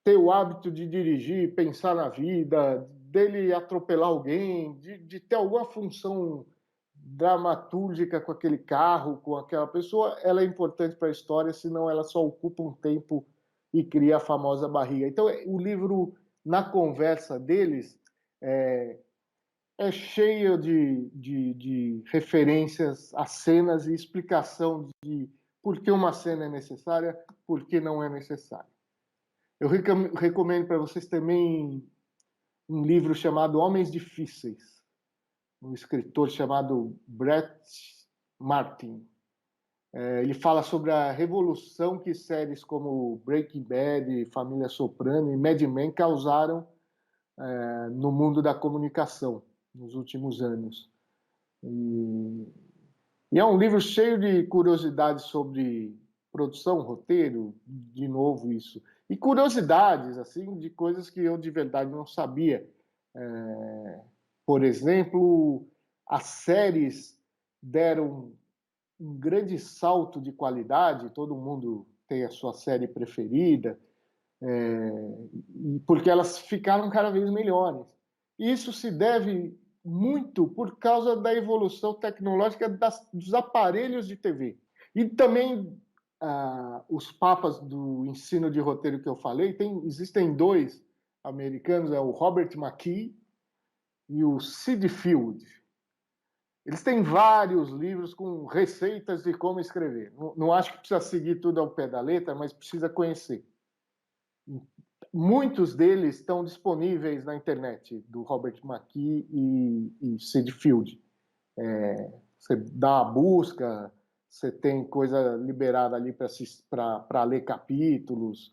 ter o hábito de dirigir, pensar na vida, dele atropelar alguém, de ter alguma função dramatúrgica com aquele carro, com aquela pessoa, ela é importante para a história, senão ela só ocupa um tempo e cria a famosa barriga. Então, o livro, na conversa deles, é cheio de referências a cenas e explicação de por que uma cena é necessária, por que não é necessária. Eu recomendo para vocês também um livro chamado Homens Difíceis, um escritor chamado Brett Martin. Ele fala sobre a revolução que séries como Breaking Bad, Família Soprano e Mad Men causaram no mundo da comunicação nos últimos anos. E é um livro cheio de curiosidades sobre produção, roteiro, de novo isso. E curiosidades, assim, de coisas que eu de verdade não sabia. Por exemplo, as séries deram um grande salto de qualidade, todo mundo tem a sua série preferida, porque elas ficaram cada vez melhores. Isso se deve muito por causa da evolução tecnológica dos aparelhos de TV. E também os papas do ensino de roteiro que eu falei, existem dois americanos, o Robert McKee e o Sid Field. Eles têm vários livros com receitas de como escrever. Não acho que precisa seguir tudo ao pé da letra, mas precisa conhecer. Muitos deles estão disponíveis na internet, do Robert McKee e Sid Field. Você dá uma busca, você tem coisa liberada ali para ler capítulos.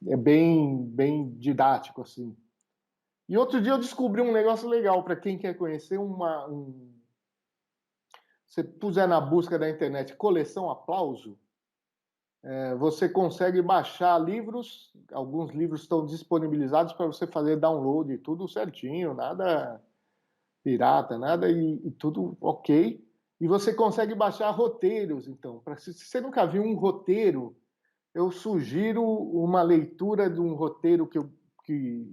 É bem didático, assim. E outro dia eu descobri um negócio legal para quem quer conhecer você puser na busca da internet coleção Aplauso, você consegue baixar livros, alguns livros estão disponibilizados para você fazer download, tudo certinho, nada pirata, nada, e tudo ok. E você consegue baixar roteiros, então. Se você nunca viu um roteiro, eu sugiro uma leitura de um roteiro que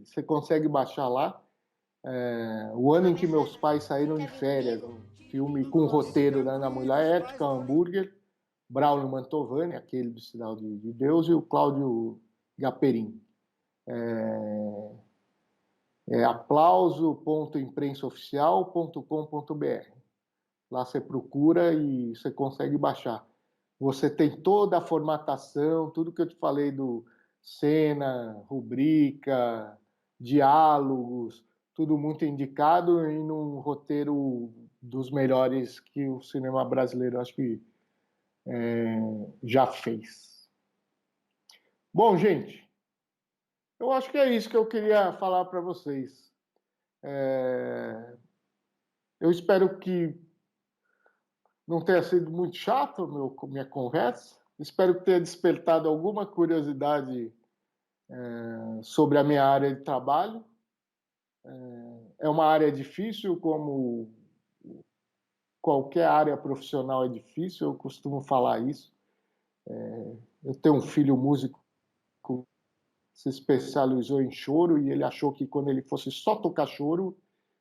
você consegue baixar lá. O Ano em que Meus Pais Saíram de Férias, um filme com roteiro da Ana Mulher, Ética Hambúrguer, Braulio Mantovani, aquele do Sinal de Deus, e o Cláudio Gaperin. aplauso.imprensaoficial.com.br. Lá você procura e você consegue baixar. Você tem toda a formatação, tudo que eu te falei do cena, rubrica, diálogos, tudo muito indicado e num roteiro dos melhores que o cinema brasileiro acho que já fez. Bom, gente, eu acho que é isso que eu queria falar para vocês. Eu espero que não tenha sido muito chato minha conversa. Espero que tenha despertado alguma curiosidade sobre a minha área de trabalho. É uma área difícil, como qualquer área profissional é difícil, eu costumo falar isso. Eu tenho um filho músico que se especializou em choro e ele achou que quando ele fosse só tocar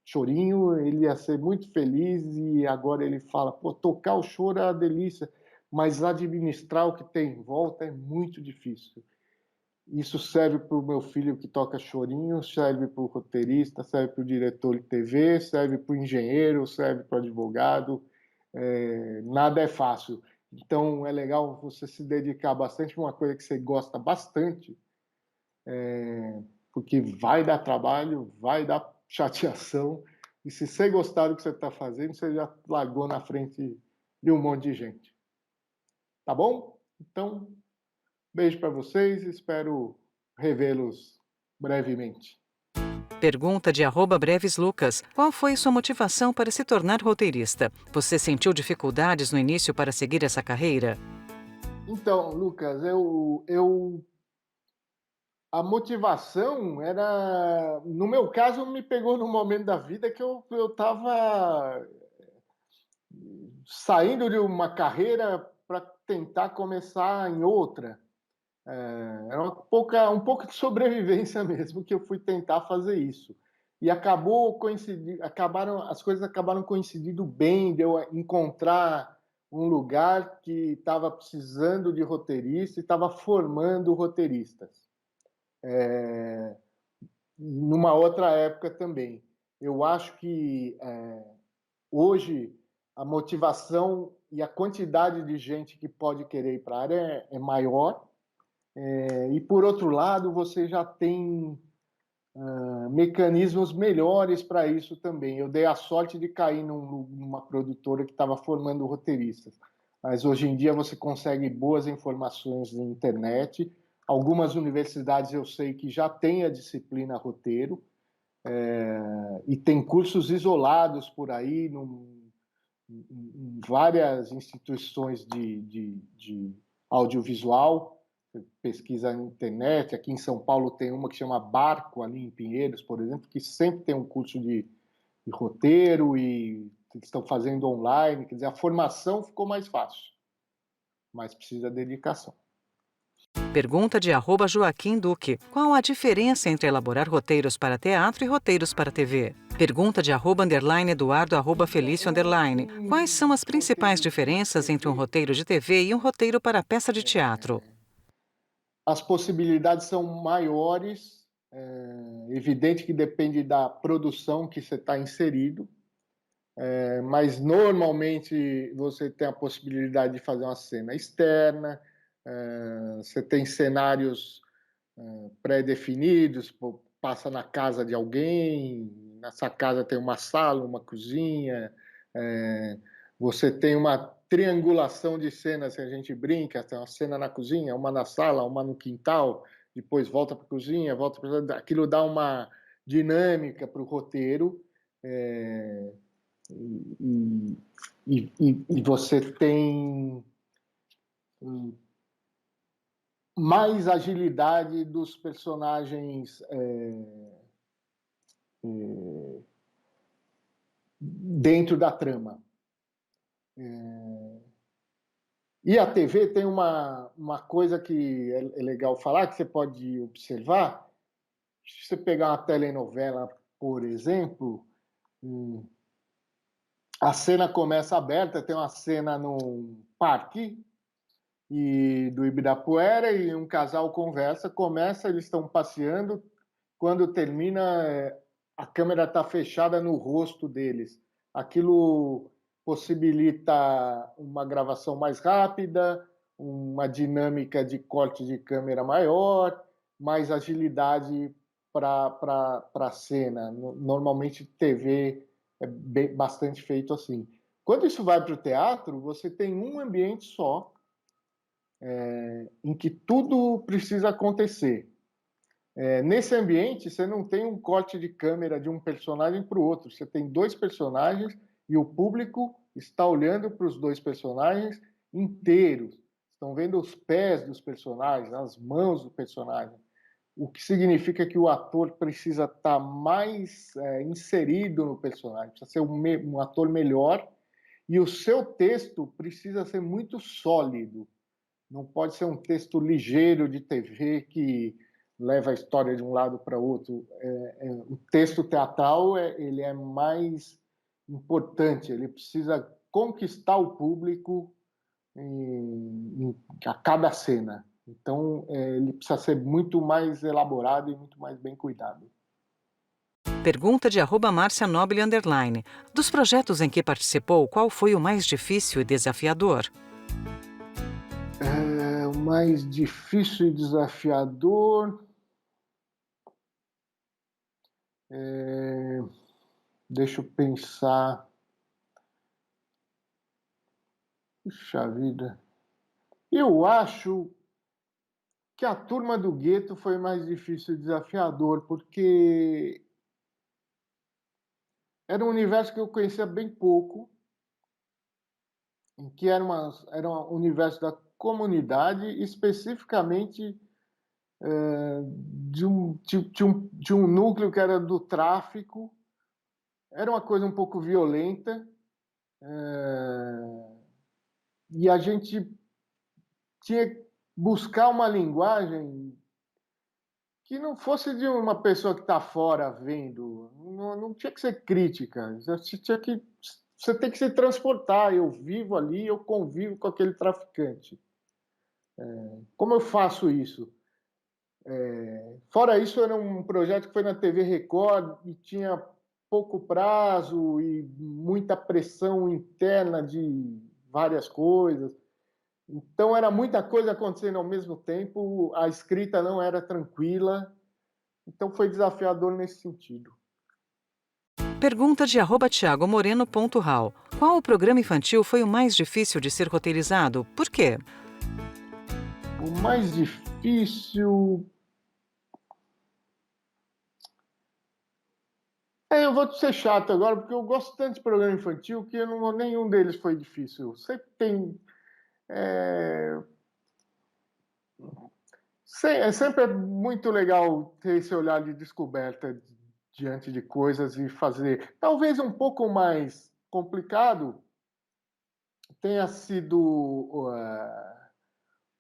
chorinho, ele ia ser muito feliz e agora ele fala, pô, tocar o choro é uma delícia, mas administrar o que tem em volta é muito difícil. Isso serve para o meu filho que toca chorinho, serve para o roteirista, serve para o diretor de TV, serve para o engenheiro, serve para o advogado. Nada é fácil. Então, é legal você se dedicar bastante a uma coisa que você gosta bastante, porque vai dar trabalho, vai dar chateação, e se você gostar do que você está fazendo, você já largou na frente de um monte de gente. Tá bom? Então, beijo para vocês, espero revê-los brevemente. Pergunta de @breveslucas. Qual foi sua motivação para se tornar roteirista? Você sentiu dificuldades no início para seguir essa carreira? Então, Lucas, a motivação era, no meu caso, me pegou num momento da vida que eu estava saindo de uma carreira para tentar começar em outra. Era um pouco de sobrevivência mesmo que eu fui tentar fazer isso. E as coisas acabaram coincidindo bem de eu encontrar um lugar que estava precisando de roteirista e estava formando roteiristas. Numa outra época também. Eu acho que hoje a motivação e a quantidade de gente que pode querer ir para a área é maior. E, por outro lado, você já tem mecanismos melhores para isso também. Eu dei a sorte de cair numa produtora que estava formando roteiristas. Mas hoje em dia você consegue boas informações na internet. Algumas universidades eu sei que já têm a disciplina roteiro, e tem cursos isolados por aí, em várias instituições de audiovisual. Você pesquisa na internet. Aqui em São Paulo tem uma que chama Barco, ali em Pinheiros, por exemplo, que sempre tem um curso de roteiro e eles estão fazendo online. Quer dizer, a formação ficou mais fácil, mas precisa de dedicação. Pergunta de @Joaquim Duque. Qual a diferença entre elaborar roteiros para teatro e roteiros para TV? Pergunta de @Eduardo @Felício_. Quais são as principais diferenças entre um roteiro de TV e um roteiro para peça de teatro? As possibilidades são maiores. É evidente que depende da produção que você está inserido. Mas normalmente você tem a possibilidade de fazer uma cena externa. Você tem cenários pré-definidos, passa na casa de alguém, nessa casa tem uma sala, uma cozinha, você tem uma triangulação de cenas, que a gente brinca, tem uma cena na cozinha, uma na sala, uma no quintal, depois volta para a cozinha, volta para... Aquilo dá uma dinâmica para o roteiro, e você tem mais agilidade dos personagens dentro da trama. E a TV tem uma coisa que é legal falar, que você pode observar. Se você pegar uma telenovela, por exemplo, a cena começa aberta, tem uma cena num parque do Ibirapuera, e um casal começa, eles estão passeando, quando termina, a câmera está fechada no rosto deles. Aquilo possibilita uma gravação mais rápida, uma dinâmica de corte de câmera maior, mais agilidade para a cena. Normalmente TV é bastante feito assim. Quando isso vai para o teatro, você tem um ambiente só, em que tudo precisa acontecer. Nesse ambiente, você não tem um corte de câmera de um personagem para o outro. Você tem dois personagens e o público está olhando para os dois personagens inteiros. Estão vendo os pés dos personagens, as mãos do personagem. O que significa que o ator precisa estar mais inserido no personagem, precisa ser um ator melhor, e o seu texto precisa ser muito sólido. Não pode ser um texto ligeiro de TV que leva a história de um lado para outro. O texto teatral ele é mais importante, ele precisa conquistar o público a cada cena. Então, ele precisa ser muito mais elaborado e muito mais bem cuidado. Pergunta de @Marcia_Nobile_. Dos projetos em que participou, qual foi o mais difícil e desafiador? O mais difícil e desafiador... Deixa eu pensar. Puxa vida. Eu acho que a Turma do Gueto foi mais difícil e desafiador, porque era um universo que eu conhecia bem pouco, em que era um universo da comunidade, especificamente de um núcleo que era do tráfico. Era uma coisa um pouco violenta, e a gente tinha que buscar uma linguagem que não fosse de uma pessoa que está fora vendo. Não tinha que ser crítica. Você tem que se transportar. Eu vivo ali, eu convivo com aquele traficante. Como eu faço isso? Fora isso, era um projeto que foi na TV Record e tinha pouco prazo e muita pressão interna de várias coisas. Então, era muita coisa acontecendo ao mesmo tempo, a escrita não era tranquila, então foi desafiador nesse sentido. Pergunta de @thiagomoreno.ral. Qual o programa infantil foi o mais difícil de ser roteirizado? Por quê? O mais difícil... eu vou ser chato agora, porque eu gosto tanto de programa infantil que nenhum deles foi difícil. Sempre tem... sempre é muito legal ter esse olhar de descoberta diante de coisas e fazer. Talvez um pouco mais complicado tenha sido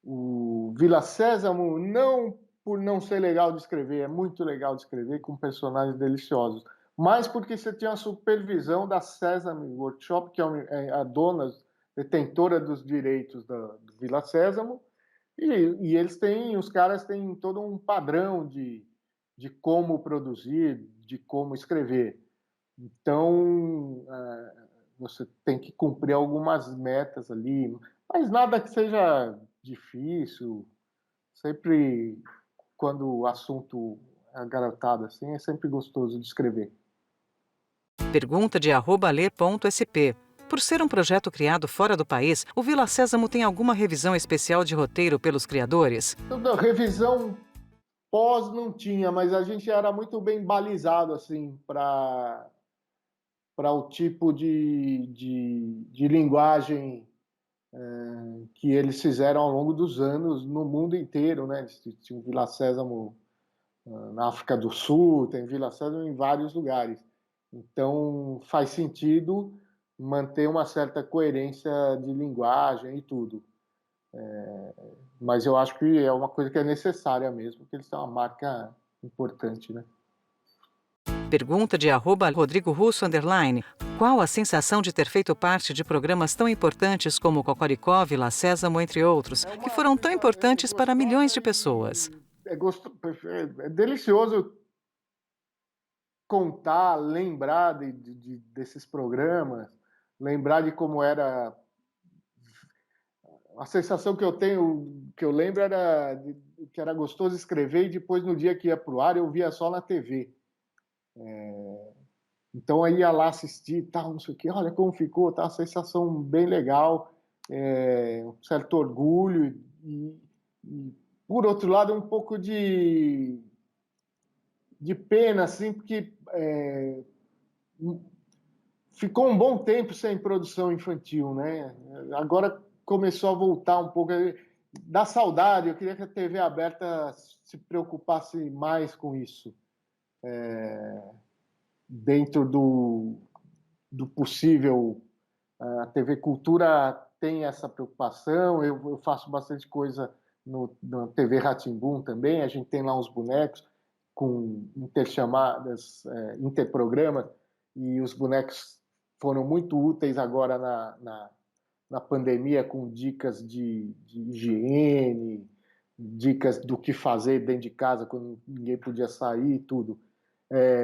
o Vila Sésamo, não por não ser legal de escrever, é muito legal de escrever, com personagens deliciosos, mas porque você tinha a supervisão da Sesame Workshop, que é a dona, detentora dos direitos do Vila Sésamo, e os caras têm todo um padrão de como produzir, de como escrever. Então, você tem que cumprir algumas metas ali, mas nada que seja difícil. Sempre, quando o assunto é garotado assim, é sempre gostoso de escrever. Pergunta de @ler.sp. Por ser um projeto criado fora do país, o Vila Sésamo tem alguma revisão especial de roteiro pelos criadores? Revisão pós não tinha, mas a gente era muito bem balizado assim para o tipo de linguagem que eles fizeram ao longo dos anos no mundo inteiro, né? Tinha o Vila Sésamo na África do Sul, tem Vila Sésamo em vários lugares. Então faz sentido manter uma certa coerência de linguagem e tudo. Mas eu acho que é uma coisa que é necessária mesmo, porque eles têm uma marca importante, né? Pergunta de @RodrigoRusso_. Qual a sensação de ter feito parte de programas tão importantes como Cocoricó, Vila Sésamo, entre outros, que foram tão importantes para milhões de pessoas? É delicioso contar, lembrar desses programas, lembrar de como era. A sensação que eu tenho, que eu lembro, era que era gostoso escrever e depois, no dia que ia para o ar, eu via só na TV. Então, eu ia lá assistir, tal, não sei o quê, olha como ficou, tá, uma sensação bem legal, um certo orgulho e, por outro lado, um pouco de pena, assim, porque ficou um bom tempo sem produção infantil, né? Agora começou a voltar um pouco, dá saudade, eu queria que a TV aberta se preocupasse mais com isso. Dentro do possível, a TV Cultura tem essa preocupação, eu faço bastante coisa na TV Rá-Tim-Bum também, a gente tem lá uns bonecos com interchamadas, interprogramas, e os bonecos foram muito úteis agora na pandemia, com dicas de higiene, dicas do que fazer dentro de casa quando ninguém podia sair e tudo.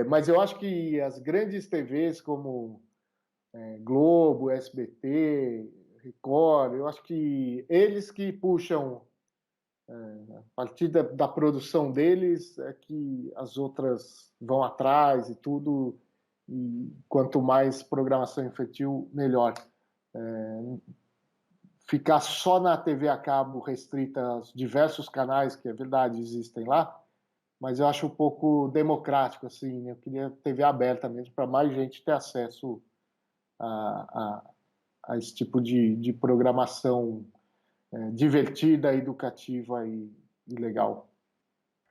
Mas eu acho que as grandes TVs como Globo, SBT, Record, eu acho que eles que puxam, a partir da produção deles, é que as outras vão atrás e tudo, e quanto mais programação infantil, melhor. Ficar só na TV a cabo restrita aos diversos canais, que é verdade, existem lá, mas eu acho um pouco democrático, assim, né? Eu queria TV aberta mesmo, para mais gente ter acesso a esse tipo de programação divertida, educativa e legal.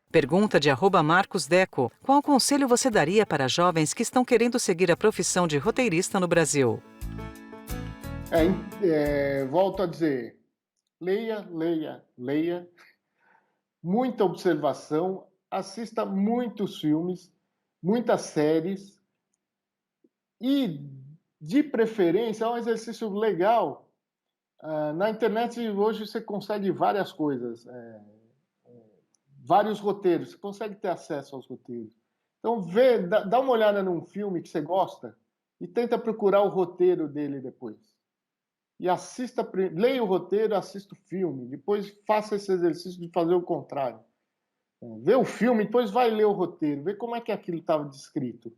Pergunta de @MarcosDeco. Qual conselho você daria para jovens que estão querendo seguir a profissão de roteirista no Brasil? Volto a dizer, leia, leia, leia, muita observação, assista muitos filmes, muitas séries e, de preferência, é um exercício legal. Na internet hoje você consegue várias coisas, vários roteiros, você consegue ter acesso aos roteiros. Então, dá uma olhada num filme que você gosta e tenta procurar o roteiro dele depois. E leia o roteiro, assista o filme. Depois faça esse exercício de fazer o contrário. Vê o filme, depois vai ler o roteiro, vê como é que aquilo estava descrito.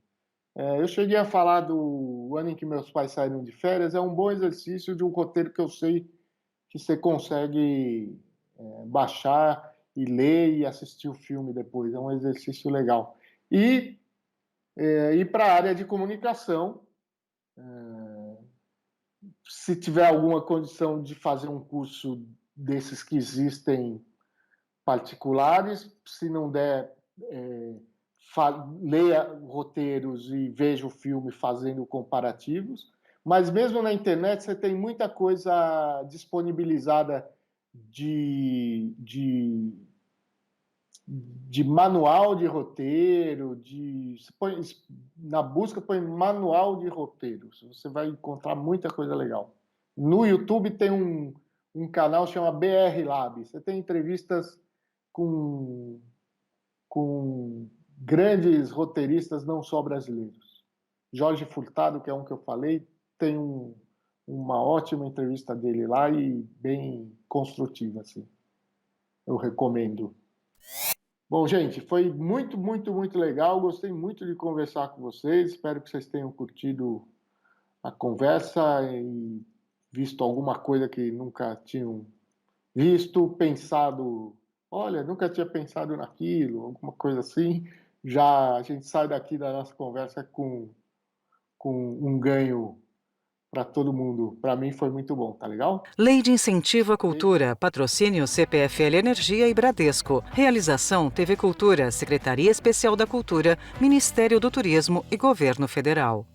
Eu cheguei a falar do ano em que meus pais saíram de férias, é um bom exercício de um roteiro que eu sei que você consegue baixar e ler e assistir o filme depois. É um exercício legal. E ir para a área de comunicação, se tiver alguma condição de fazer um curso desses que existem particulares, se não der, leia roteiros e veja o filme fazendo comparativos. Mas mesmo na internet você tem muita coisa disponibilizada de manual de roteiro, na busca põe manual de roteiros, você vai encontrar muita coisa legal. No YouTube tem um canal que chama BR Lab, você tem entrevistas com grandes roteiristas, não só brasileiros. Jorge Furtado, que é um que eu falei, tem uma ótima entrevista dele lá e bem construtiva, assim. Eu recomendo. Bom, gente, foi muito, muito, muito legal. Gostei muito de conversar com vocês. Espero que vocês tenham curtido a conversa e visto alguma coisa que nunca tinham visto, pensado, olha, nunca tinha pensado naquilo, alguma coisa assim. Já a gente sai daqui da nossa conversa com um ganho para todo mundo. Para mim foi muito bom, tá legal? Lei de Incentivo à Cultura, patrocínio CPFL Energia e Bradesco. Realização TV Cultura, Secretaria Especial da Cultura, Ministério do Turismo e Governo Federal.